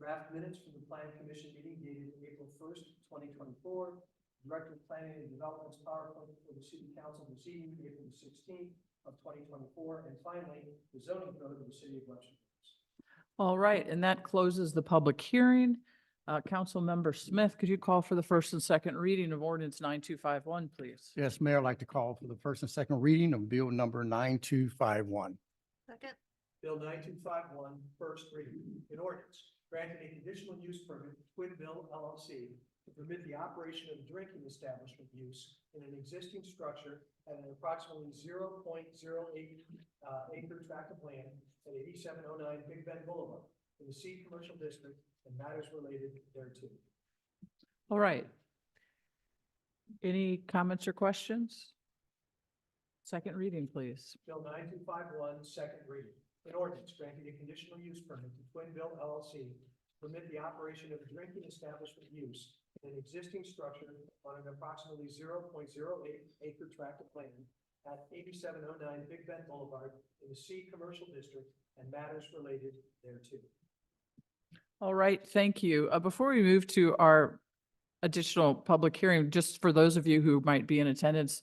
draft minutes from the Plan Commission meeting dated April 1st, 2024, Director of Planning and Development's PowerPoint for the City Council this evening, April 16th of 2024, and finally, the zoning code of the City of Webster. All right, and that closes the public hearing. Councilmember Smith, could you call for the first and second reading of ordinance 9251, please? Yes, Mayor, I'd like to call for the first and second reading of Bill number 9251. Second. Bill 9251, first reading. An ordinance granting a conditional use permit to Twinville LLC to permit the operation of a drinking establishment use in an existing structure at an approximately 0.08 acre tract of land at 8709 Big Bend Boulevard in the C Commercial District and matters related thereto. All right. Any comments or questions? Second reading, please. Bill 9251, second reading. An ordinance granting a conditional use permit to Twinville LLC to permit the operation of a drinking establishment use in an existing structure on an approximately 0.08 acre tract of land at 8709 Big Bend Boulevard in the C Commercial District and matters related thereto. All right, thank you. Before we move to our additional public hearing, just for those of you who might be in attendance,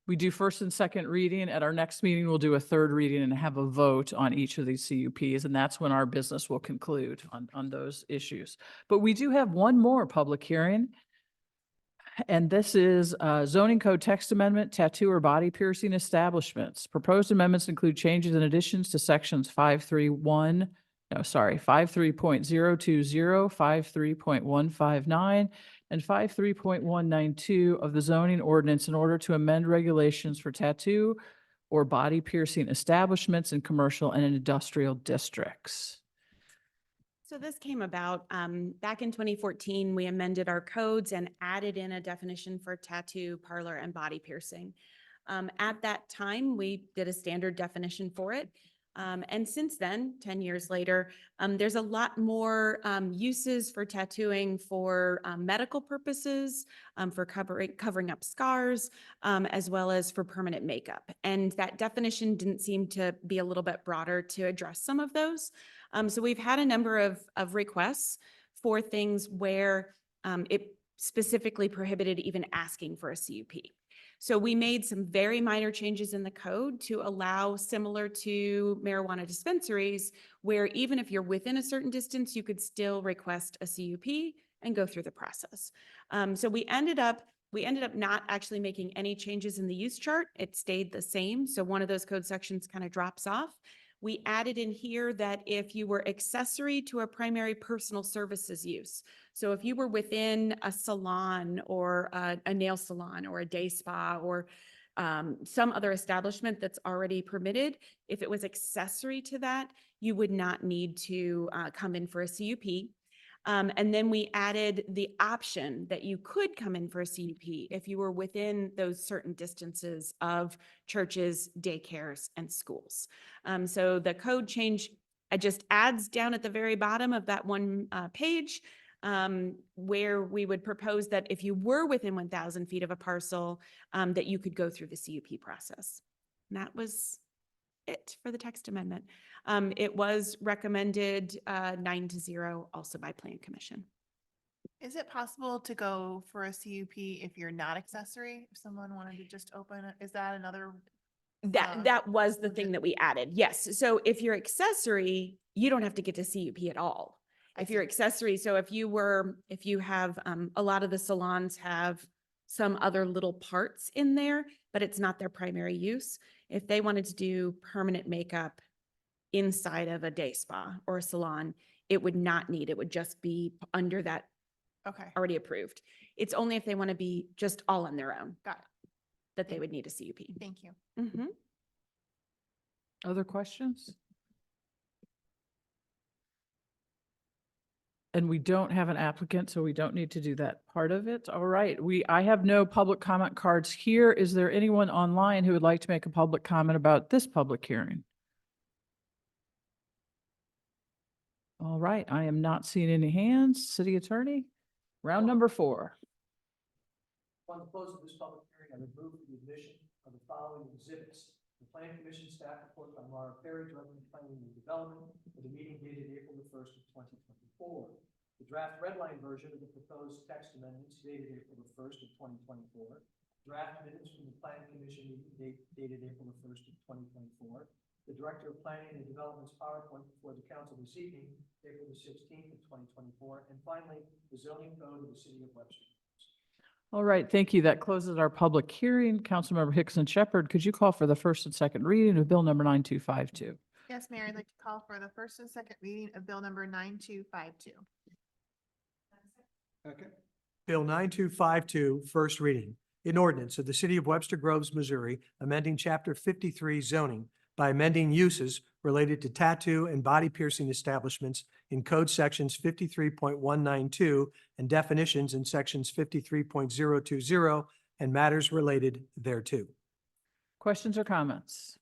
we do first and second reading. At our next meeting, we'll do a third reading and have a vote on each of these CUPs, and that's when our business will conclude on those issues. But we do have one more public hearing, and this is zoning code text amendment, tattoo or body piercing establishments. Proposed amendments include changes and additions to sections 5.020, 5.3.159, and 5.3.192 of the zoning ordinance in order to amend regulations for tattoo or body piercing establishments in commercial and industrial districts. So this came about back in 2014. We amended our codes and added in a definition for tattoo, parlor, and body piercing. At that time, we did a standard definition for it. And since then, 10 years later, there's a lot more uses for tattooing for medical purposes, for covering up scars, as well as for permanent makeup. And that definition didn't seem to be a little bit broader to address some of those. So we've had a number of requests for things where it specifically prohibited even asking for a CUP. So we made some very minor changes in the code to allow, similar to marijuana dispensaries, where even if you're within a certain distance, you could still request a CUP and go through the process. So we ended up not actually making any changes in the use chart. It stayed the same. So one of those code sections kind of drops off. We added in here that if you were accessory to a primary personal services use, so if you were within a salon or a nail salon or a day spa or some other establishment that's already permitted, if it was accessory to that, you would not need to come in for a CUP. And then we added the option that you could come in for a CUP if you were within those certain distances of churches, daycares, and schools. So the code change just adds down at the very bottom of that one page where we would propose that if you were within 1,000 feet of a parcel, that you could go through the CUP process. And that was it for the text amendment. It was recommended 9-0 also by Plan Commission. Is it possible to go for a CUP if you're not accessory? If someone wanted to just open it, is that another? That was the thing that we added. Yes. So if you're accessory, you don't have to get to CUP at all. If you're accessory, so if you have, a lot of the salons have some other little parts in there, but it's not their primary use. If they wanted to do permanent makeup inside of a day spa or a salon, it would just be under that Okay. already approved. It's only if they want to be just all on their own Got it. that they would need a CUP. Thank you. Mhm. Other questions? And we don't have an applicant, so we don't need to do that part of it. All right, I have no public comment cards here. Is there anyone online who would like to make a public comment about this public hearing? All right, I am not seeing any hands. City Attorney, round number 4. Upon the close of this public hearing, I would move for the admission of the following exhibits. The Plan Commission staff report by Mara Perry, Director of Planning and Development, for the meeting dated April the 1st of 2024. The draft red line version of the proposed text amendments dated April the 1st of 2024. Draft minutes from the Plan Commission meeting dated April the 1st of 2024. the Director of Planning and Development's PowerPoint before the council this evening, April the 16th of 2024. And finally, the zoning code of the city of Webster. All right, thank you. That closes our public hearing. Councilmember Hickson Shepherd, could you call for the first and second reading of Bill number 9252? Yes, Mayor, I'd like to call for the first and second reading of bill number 9252. Bill 9252, first reading. An ordinance of the city of Webster Groves, Missouri, amending chapter 53 zoning by amending uses related to tattoo and body piercing establishments in code sections 53.192 and definitions in sections 53.020 and matters related thereto. Questions or comments?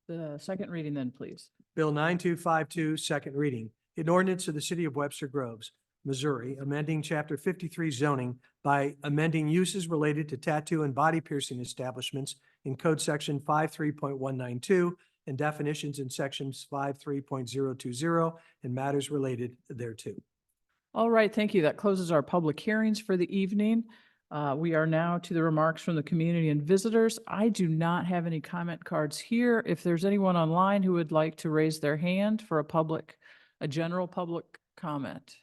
The second reading then, please. Bill 9252, second reading. An ordinance of the city of Webster Groves, Missouri, amending chapter 53 zoning by amending uses related to tattoo and body piercing establishments in code section 53.192 and definitions in sections 53.020 and matters related thereto. All right, thank you. That closes our public hearings for the evening. We are now to the remarks from the community and visitors. I do not have any comment cards here. If there's anyone online who would like to raise their hand for a general public comment.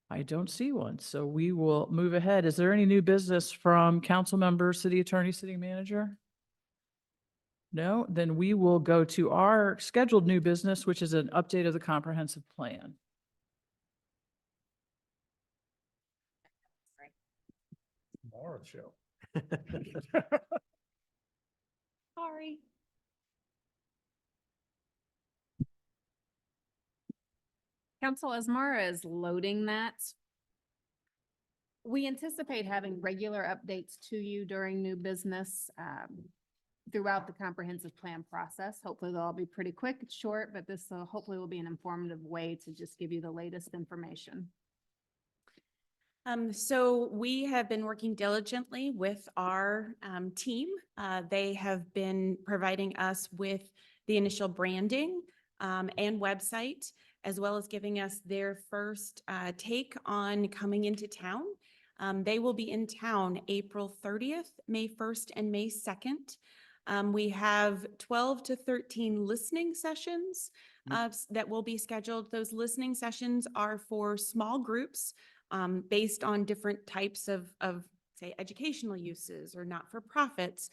I don't see one, so we will move ahead. Is there any new business from council members, city attorney, city manager? No, then we will go to our scheduled new business, which is an update of the comprehensive plan. Tomorrow show. Sorry. Council, as Mara is loading that, we anticipate having regular updates to you during new business throughout the comprehensive plan process. Hopefully they'll all be pretty quick, short, but this hopefully will be an informative way to just give you the latest information. So we have been working diligently with our team. They have been providing us with the initial branding and website, as well as giving us their first take on coming into town. They will be in town April 30th, May 1st, and May 2nd. We have 12 to 13 listening sessions that will be scheduled. Those listening sessions are for small groups based on different types of say, educational uses or not-for-profits.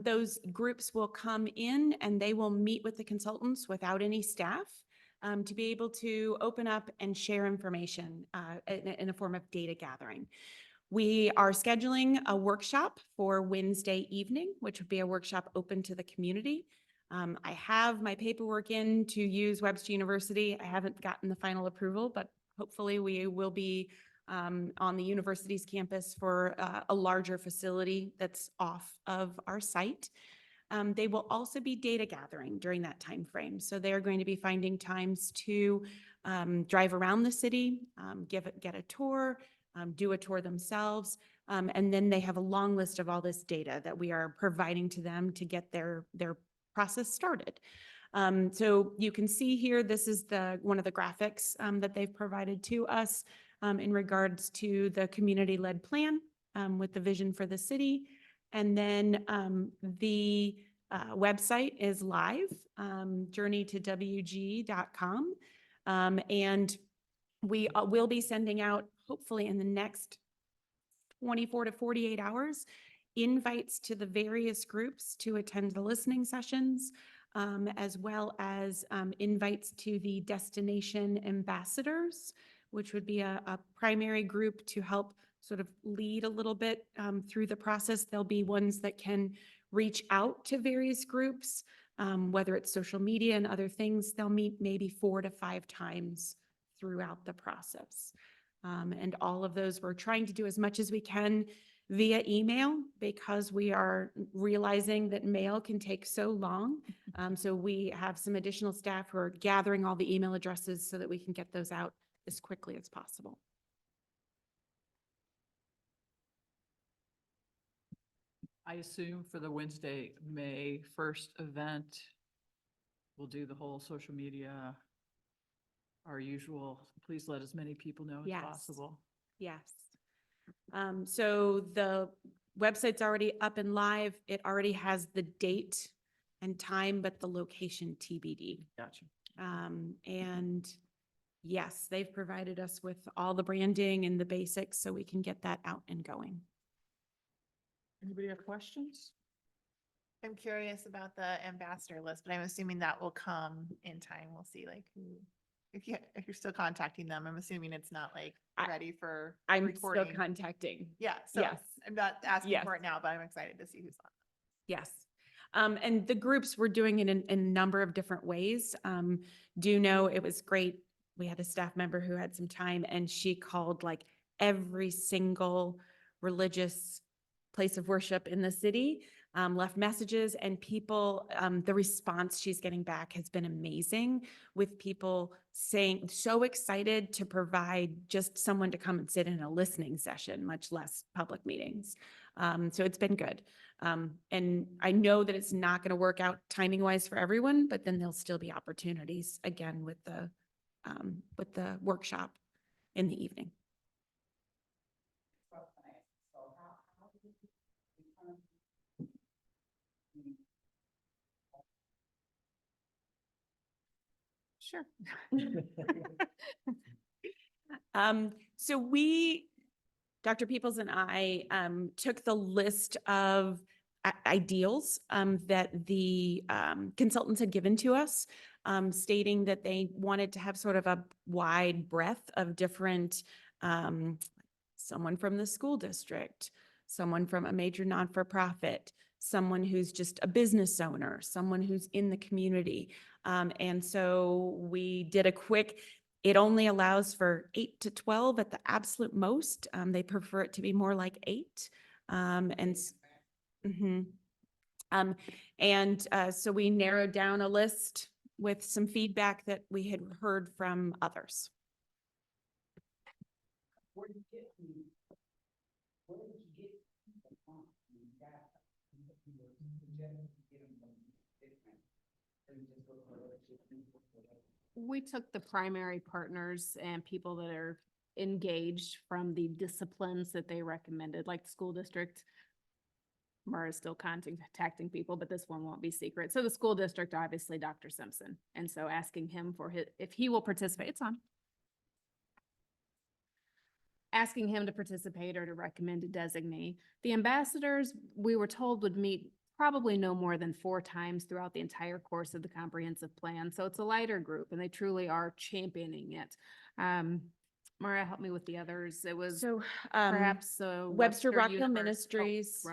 Those groups will come in and they will meet with the consultants without any staff to be able to open up and share information in a form of data gathering. We are scheduling a workshop for Wednesday evening, which would be a workshop open to the community. I have my paperwork in to use Webster University. I haven't gotten the final approval, but hopefully we will be on the university's campus for a larger facility that's off of our site. They will also be data gathering during that time frame. So they are going to be finding times to drive around the city, get a tour, do a tour themselves. And then they have a long list of all this data that we are providing to them to get their process started. So you can see here, this is one of the graphics that they've provided to us in regards to the community-led plan with the vision for the city. And then the website is live, journeytowg.com. And we will be sending out, hopefully in the next 24 to 48 hours, invites to the various groups to attend the listening sessions, as well as invites to the destination ambassadors, which would be a primary group to help sort of lead a little bit through the process. There'll be ones that can reach out to various groups, whether it's social media and other things. They'll meet maybe 4 to 5 times throughout the process. And all of those, we're trying to do as much as we can via email because we are realizing that mail can take so long. So we have some additional staff who are gathering all the email addresses so that we can get those out as quickly as possible. I assume for the Wednesday, May 1st event, we'll do the whole social media, our usual, please let as many people know as possible. Yes. So the website's already up and live. It already has the date and time, but the location TBD. Gotcha. And yes, they've provided us with all the branding and the basics so we can get that out and going. Anybody have questions? I'm curious about the ambassador list, but I'm assuming that will come in time. We'll see like who, if you're still contacting them, I'm assuming it's not like ready for I'm recording. still contacting. Yeah, so Yes. I'm not asking Yes. for it now, but I'm excited to see who's on. Yes. And the groups were doing it in a number of different ways. Do know it was great. We had a staff member who had some time and she called like every single religious place of worship in the city, left messages, and people, the response she's getting back has been amazing, with people saying so excited to provide just someone to come and sit in a listening session, much less public meetings. So it's been good. And I know that it's not going to work out timing wise for everyone, but then there'll still be opportunities again with the workshop in the evening. Sure. So Dr. Peoples and I, took the list of ideals, that the, consultants had given to us, stating that they wanted to have sort of a wide breadth of different, someone from the school district, someone from a major non-for-profit, someone who's just a business owner, someone who's in the community. And so we did a quick, it only allows for 8 to 12 at the absolute most. They prefer it to be more like 8. So we narrowed down a list with some feedback that we had heard from others. We took the primary partners and people that are engaged from the disciplines that they recommended, like the school district. Mara is still contacting people, but this one won't be secret. So the school district, obviously Dr. Simpson. And so asking him for if he will participate, it's on. Asking him to participate or to recommend a designee. The ambassadors, we were told, would meet probably no more than 4 times throughout the entire course of the comprehensive plan. So it's a lighter group and they truly are championing it. Mara, help me with the others. It was perhaps Webster Rock Hill Ministries,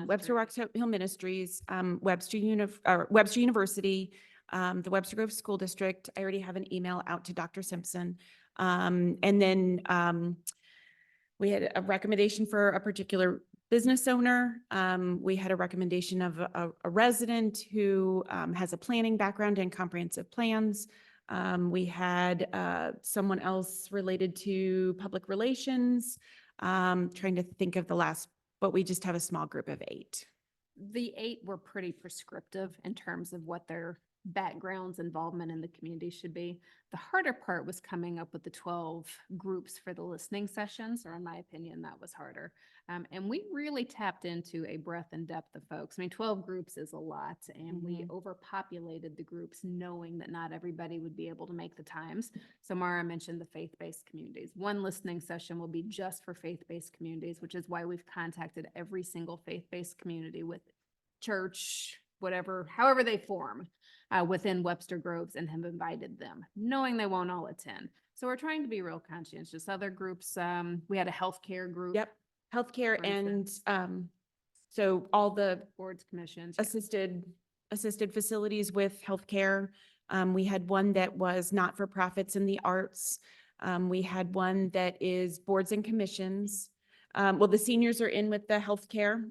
Webster Rock Hill Ministries, Webster University, the Webster Grove School District. I already have an email out to Dr. Simpson. And then we had a recommendation for a particular business owner. We had a recommendation of a resident who has a planning background and comprehensive plans. We had someone else related to public relations, trying to think of the last, but we just have a small group of 8. The 8 were pretty prescriptive in terms of what their backgrounds, involvement in the community should be. The harder part was coming up with the 12 groups for the listening sessions, or in my opinion, that was harder. And we really tapped into a breadth and depth of folks. I mean, 12 groups is a lot, and we overpopulated the groups knowing that not everybody would be able to make the times. So Mara mentioned the faith-based communities. One listening session will be just for faith-based communities, which is why we've contacted every single faith-based community with church, whatever, however they form within Webster Groves, and have invited them, knowing they won't all attend. So we're trying to be real conscientious. Other groups, we had a healthcare group. Yep, healthcare and so all the boards, commissions, assisted facilities with healthcare. We had one that was not-for-profits in the arts. We had one that is boards and commissions. Well, the seniors are in with the healthcare.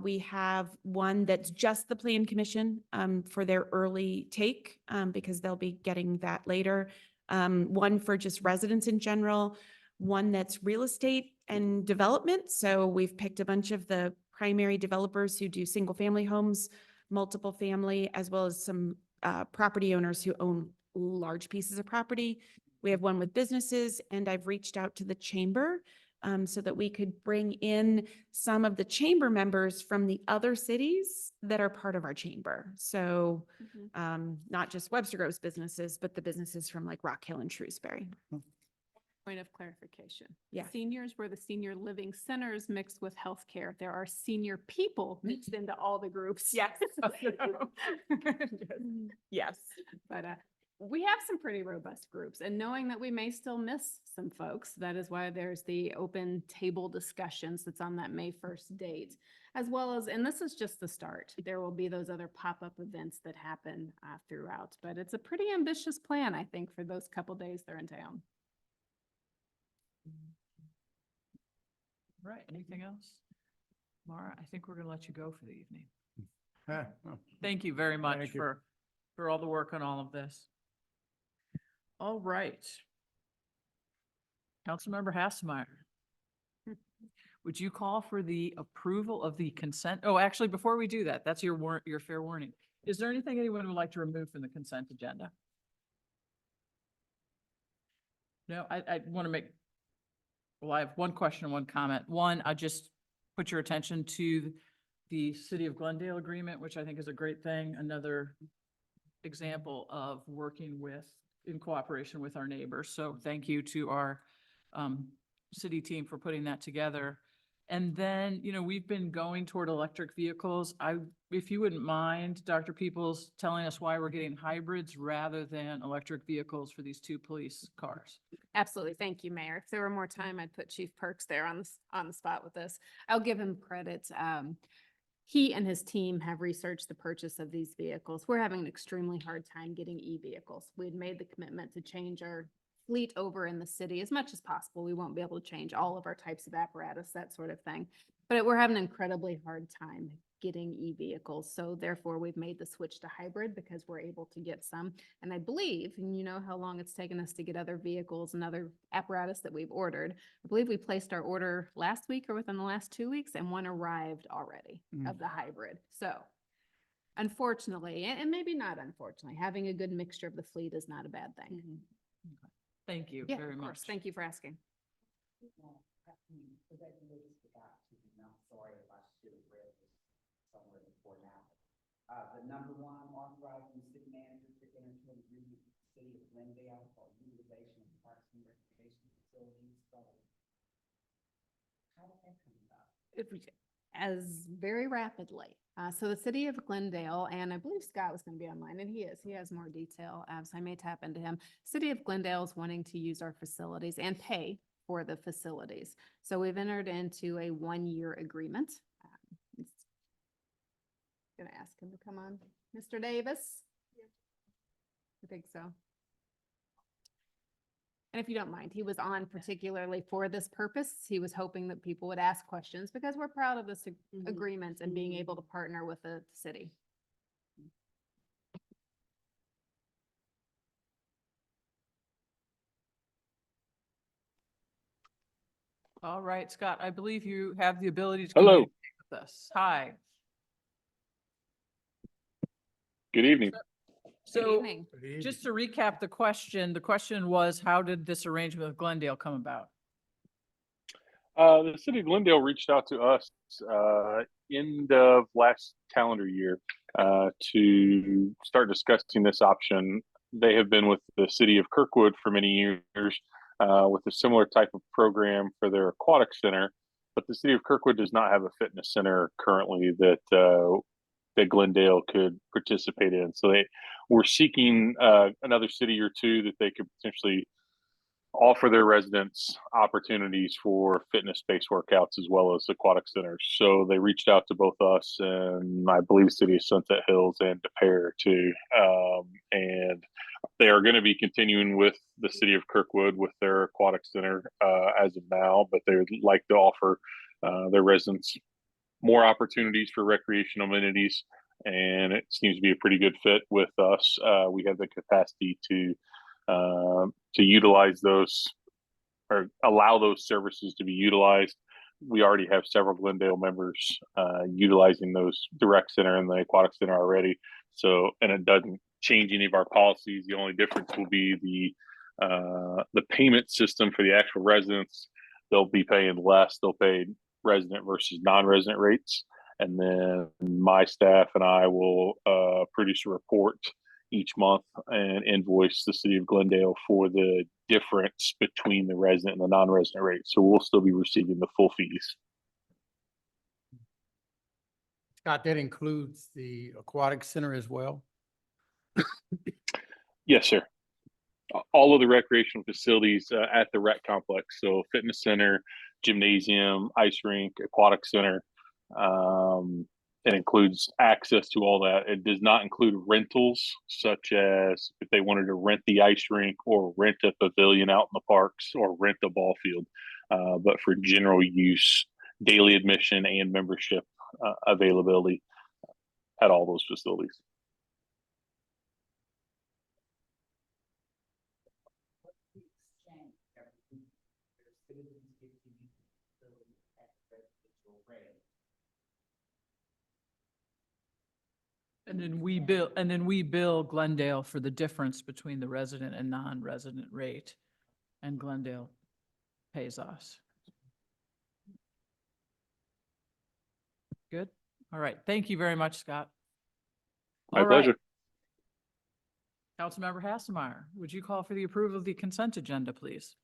We have one that's just the Plan Commission for their early take because they'll be getting that later. One for just residents in general, one that's real estate and development. So we've picked a bunch of the primary developers who do single family homes, multiple family, as well as some property owners who own large pieces of property. We have one with businesses, and I've reached out to the chamber so that we could bring in some of the chamber members from the other cities that are part of our chamber. So not just Webster Grove's businesses, but the businesses from like Rock Hill and Shrewsbury. Point of clarification. Yeah. Seniors were the senior living centers mixed with healthcare. There are senior people mixed into all the groups. Yes. Yes. But we have some pretty robust groups, and knowing that we may still miss some folks, that is why there's the open table discussions that's on that May 1st date, as well as, and this is just the start. There will be those other pop-up events that happen throughout, but it's a pretty ambitious plan, I think, for those couple days they're in town. Right, anything else? Mara, I think we're gonna let you go for the evening. Oh. Thank you very much Thank you. for all the work on all of this. All right. Councilmember Hasselmeyer. Would you call for the approval of the consent? Oh, actually, before we do that, that's your fair warning. Is there anything anyone would like to remove from the consent agenda? No, I want to make, well, I have one question and one comment. One, I just put your attention to the City of Glendale agreement, which I think is a great thing. Another example of working in cooperation with our neighbors. So thank you to our city team for putting that together. And then, we've been going toward electric vehicles. If you wouldn't mind, Dr. Peoples telling us why we're getting hybrids rather than electric vehicles for these 2 police cars. Absolutely. Thank you, Mayor. If there were more time, I'd put Chief Perks there on the spot with this. I'll give him credit. He and his team have researched the purchase of these vehicles. We're having an extremely hard time getting e-vehicles. We had made the commitment to change our fleet over in the city as much as possible. We won't be able to change all of our types of apparatus, that sort of thing. But we're having an incredibly hard time getting e-vehicles. So therefore, we've made the switch to hybrid because we're able to get some. And I believe, and you know how long it's taken us to get other vehicles and other apparatus that we've ordered. I believe we placed our order last week or within the last 2 weeks, and one arrived already of the hybrid. So unfortunately, and maybe not unfortunately, having a good mixture of the fleet is not a bad thing. Thank you Yeah, very of much. course. Thank you for asking. The number one authorizing city manager to enter into an agreement with the city of Glendale for utilization of parks and recreation facilities. So how did that come about? As very rapidly. So the city of Glendale, and I believe Scott was going to be online, and he has more detail, so I may tap into him. City of Glendale is wanting to use our facilities and pay for the facilities. So we've entered into a 1-year agreement. Going to ask him to come on. Mr. Davis? I think so. And if you don't mind, he was on particularly for this purpose. He was hoping that people would ask questions because we're proud of this agreement and being able to partner with the city. All right, Scott, I believe you have the ability to Hello. communicate with us. Hi. Good evening. So evening. just to recap the question was, how did this arrangement with Glendale come about? The city of Glendale reached out to us end of last calendar year to start discussing this option. They have been with the city of Kirkwood for many years with a similar type of program for their aquatic center, but the city of Kirkwood does not have a fitness center currently that Glendale could participate in. So they were seeking another city or two that they could potentially offer their residents opportunities for fitness-based workouts as well as aquatic centers. So they reached out to both us and I believe the city of Sunset Hills and De Pere too. And they are going to be continuing with the city of Kirkwood with their aquatic center as of now, but they would like to offer their residents more opportunities for recreational amenities. And it seems to be a pretty good fit with us. We have the capacity to utilize those or allow those services to be utilized. We already have several Glendale members utilizing the rec center and the aquatic center already. So, and it doesn't change any of our policies. The only difference will be the payment system for the actual residents they'll be paying less. They'll pay resident versus non-resident rates. And then my staff and I will produce a report each month and invoice the city of Glendale for the difference between the resident and the non-resident rates. So we'll still be receiving the full fees. Scott, that includes the aquatic center as well? Yes, sir. All of the recreational facilities at the rec complex. So fitness center, gymnasium, ice rink, aquatic center. It includes access to all that. It does not include rentals, such as if they wanted to rent the ice rink or rent a pavilion out in the parks or rent a ball field. But for general use, daily admission and membership availability at all those facilities. And then we bill Glendale for the difference between the resident and non-resident rate. And Glendale pays us. Good. All right. Thank you very much, Scott. My All right. pleasure. Councilmember Hasselmeyer, would you call for the approval of the consent agenda, please?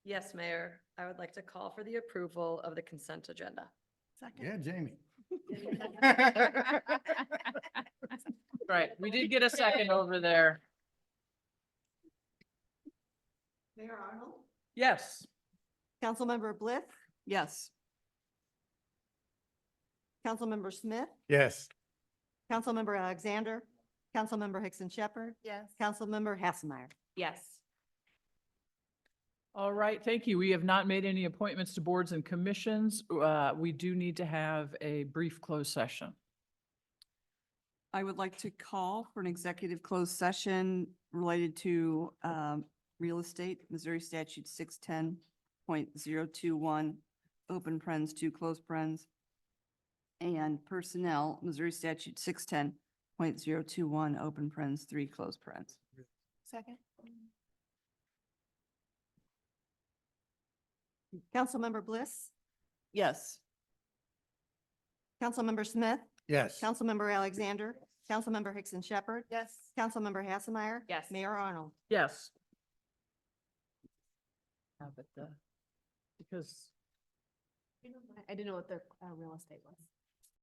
Yes, Mayor, I would like to call for the approval of the consent agenda. Yeah, Jamie. Right. We did get a second over there. Mayor Arnold, Yes. Councilmember Bliss, Yes. Councilmember Smith, Yes. Councilmember Alexander, Councilmember Hickson Shepherd, Yes. Councilmember Hasselmeyer. Yes. All right. Thank you. We have not made any appointments to boards and commissions. We do need to have a brief closed session. I would like to call for an executive closed session related to real estate, Missouri Statute 610.021, open parens, 2 close parens, and personnel, Missouri Statute 610.021, open parens, 3 close parens. Second. Councilmember Bliss, Yes. Councilmember Smith, Yes. Councilmember Alexander, Councilmember Hickson Shepherd, Yes. Councilmember Hasselmeyer. Yes. Mayor Arnold. Yes. But because I didn't know what the real estate was.